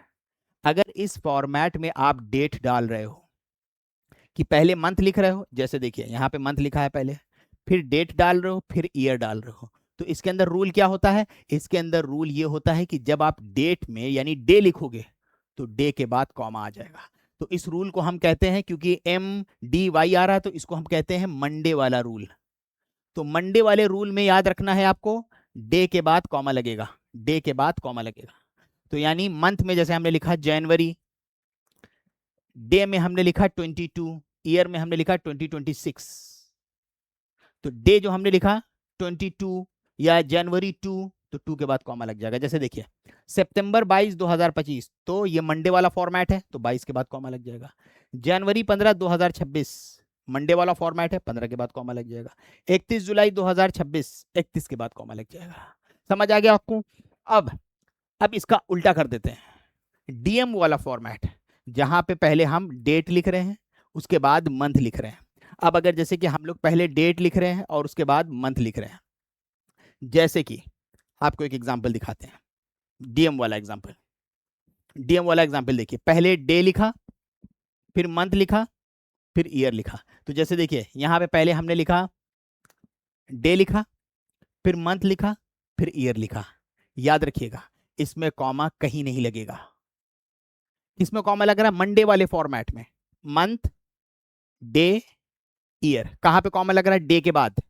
अगर इस फॉर्मेट में आप डेट डाल रहे हो कि पहले मंथ लिख रहे हो, जैसे देखिए यहां पे मंथ लिखा है पहले, फिर डेट डाल रहे हो, फिर ईयर डाल रहे हो, तो इसके अंदर रूल क्या होता है? इसके अंदर रूल ये होता है कि जब आप डेट में यानी डे लिखोगे तो डे के बाद कॉमा आ जाएगा। तो इस रूल को हम कहते हैं, क्योंकि MDY आ रहा है तो इसको हम कहते हैं मंडे वाला रूल। तो मंडे वाले रूल में याद रखना है आपको, डे के बाद कॉमा लगेगा, डे के बाद कॉमा लगेगा। तो यानी मंथ में जैसे हमने लिखा जनवरी, डे में हमने लिखा 22, ईयर में हमने लिखा 2026। तो डे जो हमने लिखा 22 या जनवरी 2, तो 2 के बाद कॉमा लग जाएगा। जैसे देखिए सितंबर 22 2025, तो ये मंडे वाला फॉर्मेट है तो 22 के बाद कॉमा लग जाएगा। जनवरी 15 2026 मंडे वाला फॉर्मेट है, 15 के बाद कॉमा लग जाएगा। 31 जुलाई 2026 31 के बाद कॉमा लग जाएगा। समझ आ गया आपको? अब इसका उल्टा कर देते हैं, डीएम वाला फॉर्मेट, जहां पे पहले हम डेट लिख रहे हैं उसके बाद मंथ लिख रहे हैं। अब अगर जैसे कि हम लोग पहले डेट लिख रहे हैं और उसके बाद मंथ लिख रहे हैं, जैसे कि आपको एक एग्जांपल दिखाते हैं, डीएम वाला एग्जांपल। डीएम वाला एग्जांपल देखिए, पहले डे लिखा, फिर मंथ लिखा, फिर ईयर लिखा। तो जैसे देखिए यहां पे पहले हमने लिखा डे लिखा, फिर मंथ लिखा, फिर ईयर लिखा। याद रखिएगा इसमें कॉमा कहीं नहीं लगेगा। इसमें कॉमा लग रहा है मंडे वाले फॉर्मेट में, मंथ, डे, ईयर, कहां पे कॉमा लग रहा है? डे के बाद।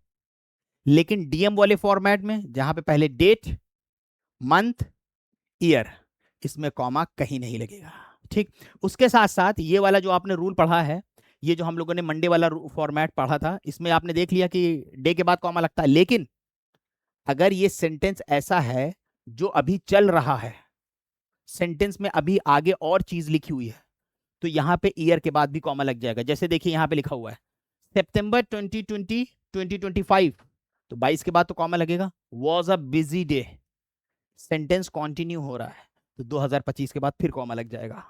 लेकिन डीएम वाले फॉर्मेट में जहां पे पहले डेट, मंथ, ईयर, इसमें कॉमा कहीं नहीं लगेगा। ठीक, उसके साथ साथ ये वाला जो आपने रूल पढ़ा है, ये जो हम लोगों ने मंडे वाला फॉर्मेट पढ़ा था, इसमें आपने देख लिया कि डे के बाद कॉमा लगता है। लेकिन अगर ये सेंटेंस ऐसा है जो अभी चल रहा है, सेंटेंस में अभी आगे और चीज लिखी हुई है, तो यहां पे ईयर के बाद भी कॉमा लग जाएगा। जैसे देखिए यहां पे लिखा हुआ है सितंबर 2020 2025, तो 22 के बाद तो कॉमा लगेगा। Was a busy day, sentence continue हो रहा है तो 2025 के बाद फिर कॉमा लग जाएगा।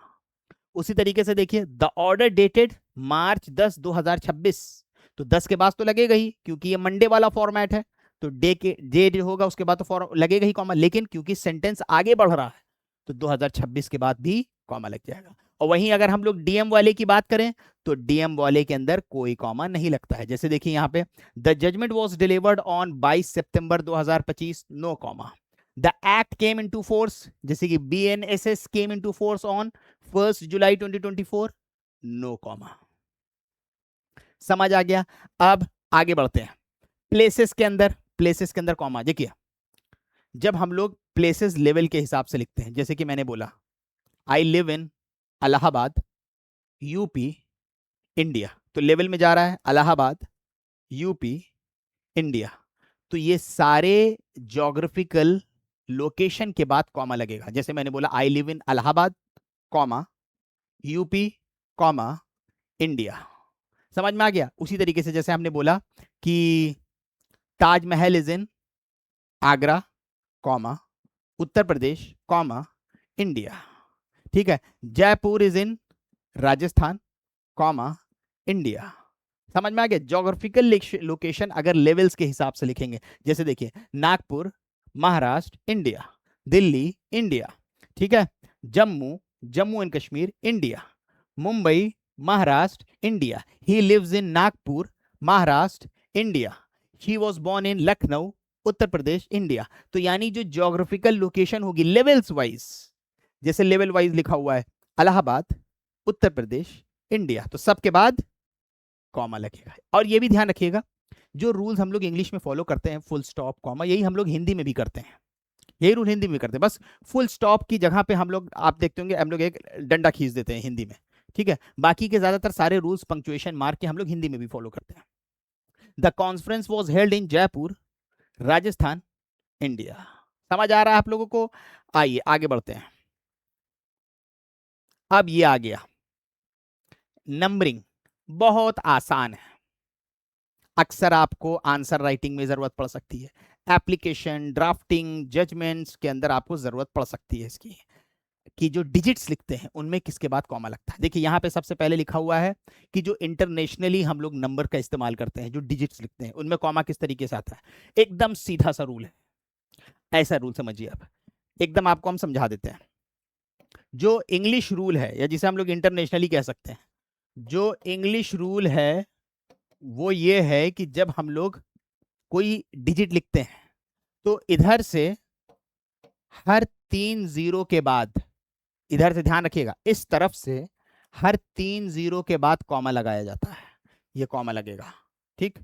उसी तरीके से देखिए द ऑर्डर डेटेड मार्च 10 2026, तो 10 के बाद तो लगेगा ही क्योंकि ये मंडे वाला फॉर्मेट है, तो डे जो होगा उसके बाद तो लगेगा ही कॉमा। लेकिन क्योंकि सेंटेंस आगे बढ़ रहा है तो 2026 के बाद भी कॉमा लग जाएगा। और वहीं अगर हम लोग डीएम वाले की बात करें तो डीएम वाले के अंदर कोई कॉमा नहीं लगता है। जैसे देखिए यहाँ पे the judgment was delivered on 22 सितंबर 2025, no comma. The act came into force, जैसे कि BNSS came into force on 1 जुलाई 2024, नो कॉमा। समझ आ गया? अब आगे बढ़ते हैं प्लेसेस के अंदर। प्लेसेस के अंदर कॉमा, देखिए जब हम लोग प्लेसेस लेवल के हिसाब से लिखते हैं, जैसे कि मैंने बोला I live in Allahabad, UP, India, तो लेवल में जा रहा है इलाहाबाद, यूपी, इंडिया। तो ये सारे ज्योग्राफिकल लोकेशन के बाद कॉमा लगेगा। जैसे मैंने बोला I live in Allahabad, comma, UP, comma, India. समझ में आ गया? उसी तरीके से जैसे हमने बोला कि Taj Mahal is in Agra, comma, Uttar Pradesh, comma, India. ठीक है, Jaipur is in Rajasthan, comma, India. समझ में आ गया। जोग्राफिकल लोकेशन अगर लेवल्स के हिसाब से लिखेंगे, जैसे देखिए नागपुर महाराष्ट्र इंडिया, दिल्ली इंडिया, ठीक है, Jammu Jammu and Kashmir India, Mumbai Maharashtra India, he lives in Nagpur Maharashtra India, he was born in Lucknow Uttar Pradesh India. तो यानी जो ज्योग्राफिकल लोकेशन होगी लेवल्स वाइज, जैसे लेवल वाइज लिखा हुआ है इलाहाबाद उत्तर प्रदेश इंडिया, तो सबके बाद कॉमा लगेगा। और ये भी ध्यान रखिएगा, जो रूल्स हम लोग इंग्लिश में फॉलो करते हैं फुल स्टॉप कॉमा, यही हम लोग हिंदी में भी करते हैं, यही रूल हिंदी में करते हैं। बस फुल स्टॉप की जगह पे हम लोग, आप देखते होंगे हम लोग एक डंडा खींच देते हैं हिंदी में, ठीक है। बाकी के ज्यादातर सारे रूल्स पंक्चुएशन मार्क के हम लोग हिंदी में भी फॉलो करते हैं। The conference was held in Jaipur Rajasthan India. समझ आ रहा है आप लोगों को? आइए आगे बढ़ते हैं। अब ये आ गया नंबरिंग, बहुत आसान है, अक्सर आपको आंसर राइटिंग में जरूरत पड़ सकती है, एप्लीकेशन ड्राफ्टिंग जजमेंट्स के अंदर आपको जरूरत पड़ सकती है इसकी, कि जो डिजिट्स लिखते हैं उनमें किसके बाद कॉमा लगता है। देखिए यहाँ पे सबसे पहले लिखा हुआ है कि जो इंटरनेशनली हम लोग नंबर का इस्तेमाल करते हैं, जो डिजिट्स लिखते हैं उनमें कॉमा किस तरीके से आता है। एकदम सीधा सा रूल है, ऐसा रूल समझिए आप, एकदम आपको हम समझा देते हैं। जो इंग्लिश रूल है, या जिसे हम लोग इंटरनेशनली कह सकते हैं, जो इंग्लिश रूल है वो ये है कि जब हम लोग कोई डिजिट लिखते हैं तो इधर से हर 3 जीरो के बाद, इधर से ध्यान रखिएगा, इस तरफ से हर 3 जीरो के बाद कॉमा लगाया जाता है, ये कॉमा लगेगा, ठीक।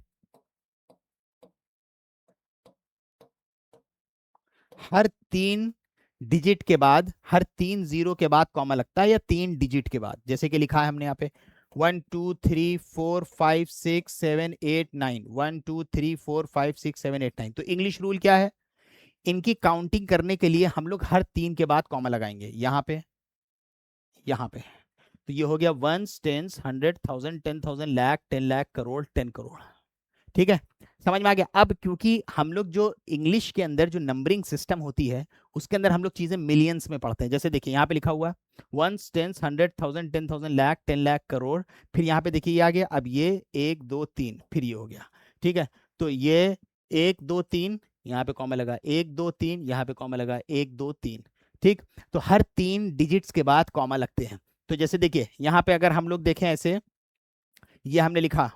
हर 3 डिजिट के बाद, हर 3 जीरो के बाद कॉमा लगता है, या 3 डिजिट के बाद, जैसे कि लिखा है हमने यहाँ पे 1 2 3 4 5 6 7 8 9, 1 2 3 4 5 6 7 8 9। तो इंग्लिश रूल क्या है, इनकी काउंटिंग करने के लिए हम लोग हर 3 के बाद कॉमा लगाएंगे, यहाँ पे यहाँ पे। तो ये हो गया 1 10 100 1000 10,000 लाख 10 लाख करोड़ 10 करोड़, ठीक है, समझ में आ गया। अब क्योंकि हम लोग जो इंग्लिश के अंदर जो नंबरिंग सिस्टम होती है उसके अंदर हम लोग चीजें मिलियंस में पढ़ते हैं, जैसे देखिए यहाँ पे लिखा हुआ है 1 10 100 1000 10,000 लाख 10 लाख करोड़, फिर यहाँ पे देखिए ये आ गया, अब ये 1 2 3, फिर ये हो गया, ठीक है। तो ये 1 2 3 यहाँ पे कॉमा लगा, 1 2 3 यहाँ पे कॉमा लगा, 1 2 3, ठीक। तो हर 3 डिजिट्स के बाद कॉमा लगते हैं। तो जैसे देखिए यहाँ पे अगर हम लोग देखें ऐसे, ये हमने लिखा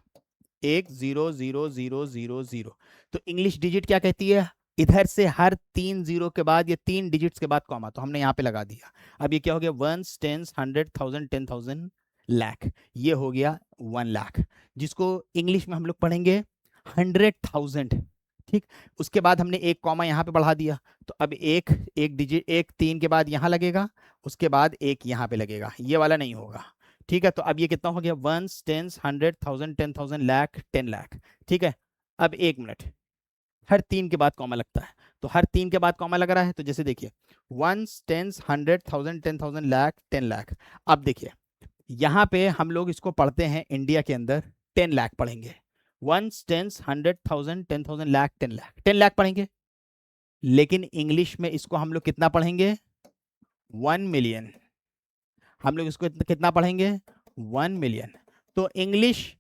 1 0 0 0 0 0, तो इंग्लिश डिजिट क्या कहती है, इधर से हर 3 जीरो के बाद, ये 3 डिजिट्स के बाद कॉमा, तो हमने यहाँ पे लगा दिया। अब ये क्या हो गया 1 10 100 1000 10,000 लाख, ये हो गया 1 लाख, जिसको इंग्लिश में हम लोग पढ़ेंगे 100,000, ठीक। उसके बाद हमने एक कॉमा यहाँ पे बढ़ा दिया, तो अब एक डिजिट, एक 3 के बाद यहाँ लगेगा, उसके बाद एक यहाँ पे लगेगा, ये वाला नहीं होगा, ठीक है। तो अब ये कितना हो गया 1 10 100 1000 10,000 लाख 10 लाख, ठीक है। अब एक मिनट, हर 3 के बाद कॉमा लगता है, तो हर 3 के बाद कॉमा लग रहा है, तो जैसे देखिए 1 10 100 1000 10,000 लाख 10 लाख। अब देखिए यहाँ पे हम लोग इसको पढ़ते हैं इंडिया के अंदर 10 लाख पढ़ेंगे, 1 10 100 1000 10,000 लाख 10 लाख 10 लाख पढ़ेंगे, लेकिन इंग्लिश में इसको हम लोग कितना पढ़ेंगे 1 मिलियन, हम लोग इसको कितना पढ़ेंगे 1 मिलियन। तो इंग्लिश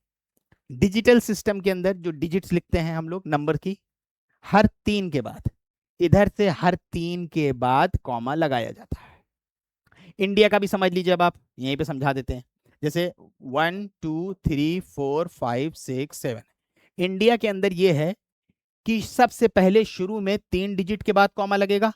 डिजिटल सिस्टम के अंदर जो डिजिट्स लिखते हैं हम लोग नंबर की, हर 3 के बाद, इधर से हर 3 के बाद कॉमा लगाया जाता है। इंडिया का भी समझ लीजिए, अब आप यहीं पे समझा देते हैं, जैसे 1 2 3 4 5 6 7, इंडिया के अंदर ये है कि सबसे पहले शुरू में 3 डिजिट के बाद कॉमा लगेगा,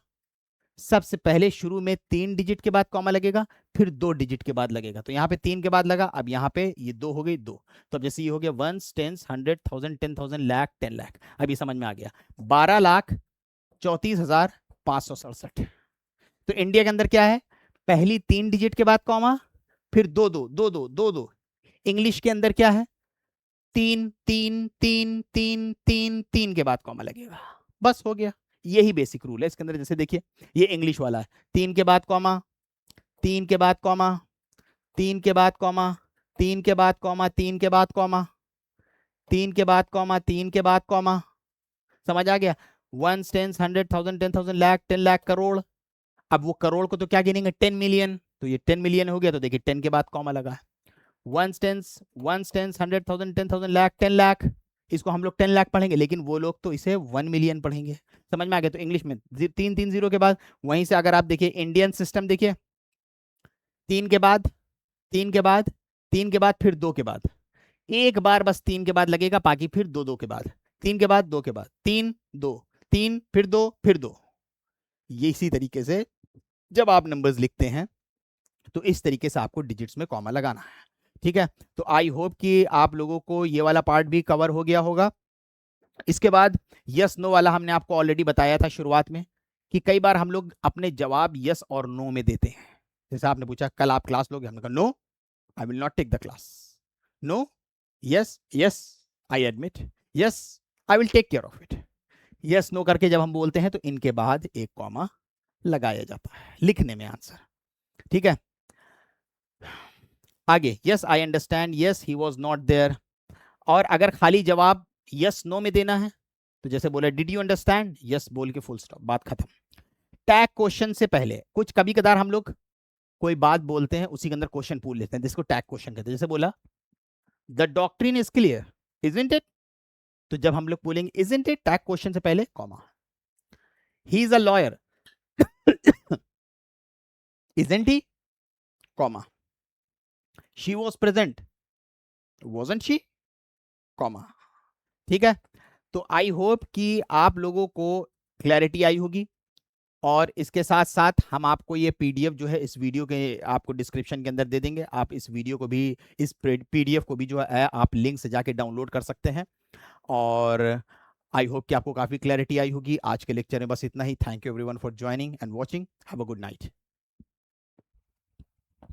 सबसे पहले शुरू में 3 डिजिट के बाद कॉमा लगेगा, फिर 2 डिजिट के बाद लगेगा, तो यहाँ पे 3 के बाद लगा, अब यहाँ पे ये 2 हो गई 2, तो अब जैसे ये हो गया 1 10 100 1000 10,000 लाख 10 लाख, अब ये समझ में आ गया 12,34,567। तो इंडिया के अंदर क्या है, पहली 3 डिजिट के बाद कॉमा, फिर 2 2 2 2 2 2। इंग्लिश के अंदर क्या है 3 3 3 3 3 3 के बाद कॉमा लगेगा, बस हो गया, यही बेसिक रूल है इसके अंदर। जैसे देखिए ये इंग्लिश वाला है, 3 के बाद कॉमा, 3 के बाद कॉमा, 3 के बाद कॉमा, 3 के बाद कॉमा, 3 के बाद कॉमा, 3 के बाद कॉमा, 3 के बाद कॉमा, समझ आ गया 1 10 100 1000 10,000 लाख 10 लाख करोड़। अब वो करोड़ को तो क्या गिनेंगे 10 मिलियन, तो ये 10 मिलियन हो गया, तो देखिए 10 के बाद कॉमा लगा है, वंस टेंस, 100,000, 10,000, लाख, 10 लाख, इसको हम लोग 10 लाख पढ़ेंगे, लेकिन वो लोग तो इसे 1 मिलियन पढ़ेंगे। समझ में आ गया? तो इंग्लिश में 3 0 के बाद, वहीं से अगर आप देखिए इंडियन सिस्टम देखिए, 3 के बाद, 3 के बाद, 3 के बाद, फिर 2 के बाद, एक बार बस 3 के बाद लगेगा, बाकी फिर 2 2 के बाद, 3 के बाद, 2 के बाद, 3 2, 3 फिर 2 फिर 2। ये इसी तरीके से जब आप नंबर्स लिखते हैं तो इस तरीके से आपको डिजिट्स में कॉमा लगाना है। ठीक है, तो आई होप कि आप लोगों को ये वाला पार्ट भी कवर हो गया होगा। इसके बाद यस नो वाला हमने आपको ऑलरेडी बताया था शुरुआत में कि कई बार हम लोग अपने जवाब यस और नो में देते हैं। जैसे आपने पूछा कल आप क्लास लोगे, हमने कहा no, I will not take the class. No, yes, yes I admit, yes I will take care of it. Yes no करके जब हम बोलते हैं तो इनके बाद एक कॉमा लगाया जाता है लिखने में आंसर। ठीक है, आगे yes I understand, yes he was not there. और अगर खाली जवाब यस नो में देना है तो जैसे बोला डिड यू अंडरस्टैंड, यस बोल के फुल स्टॉप, बात खत्म। टैग क्वेश्चन से पहले कुछ कभी कदार हम लोग कोई बात बोलते हैं उसी के अंदर क्वेश्चन पूछ लेते हैं, जिसको टैग क्वेश्चन कहते हैं। जैसे बोला the doctrine is clear, isn't it, तो जब हम लोग बोलेंगे इजंट इट, टैग क्वेश्चन से पहले comma. He is a lawyer, isn't he, comma. She was present, wasn't she, comma. ठीक है, तो आई होप कि आप लोगों को क्लैरिटी आई होगी। और इसके साथ साथ हम आपको ये पीडीएफ जो है इस वीडियो के आपको डिस्क्रिप्शन के अंदर दे देंगे। आप इस वीडियो को भी, इस पीडीएफ को भी जो है आप लिंक से जाके डाउनलोड कर सकते हैं। और आई होप कि आपको काफ़ी क्लैरिटी आई होगी। आज के लेक्चर में बस इतना ही। Thank you everyone for joining and watching. Have a good night.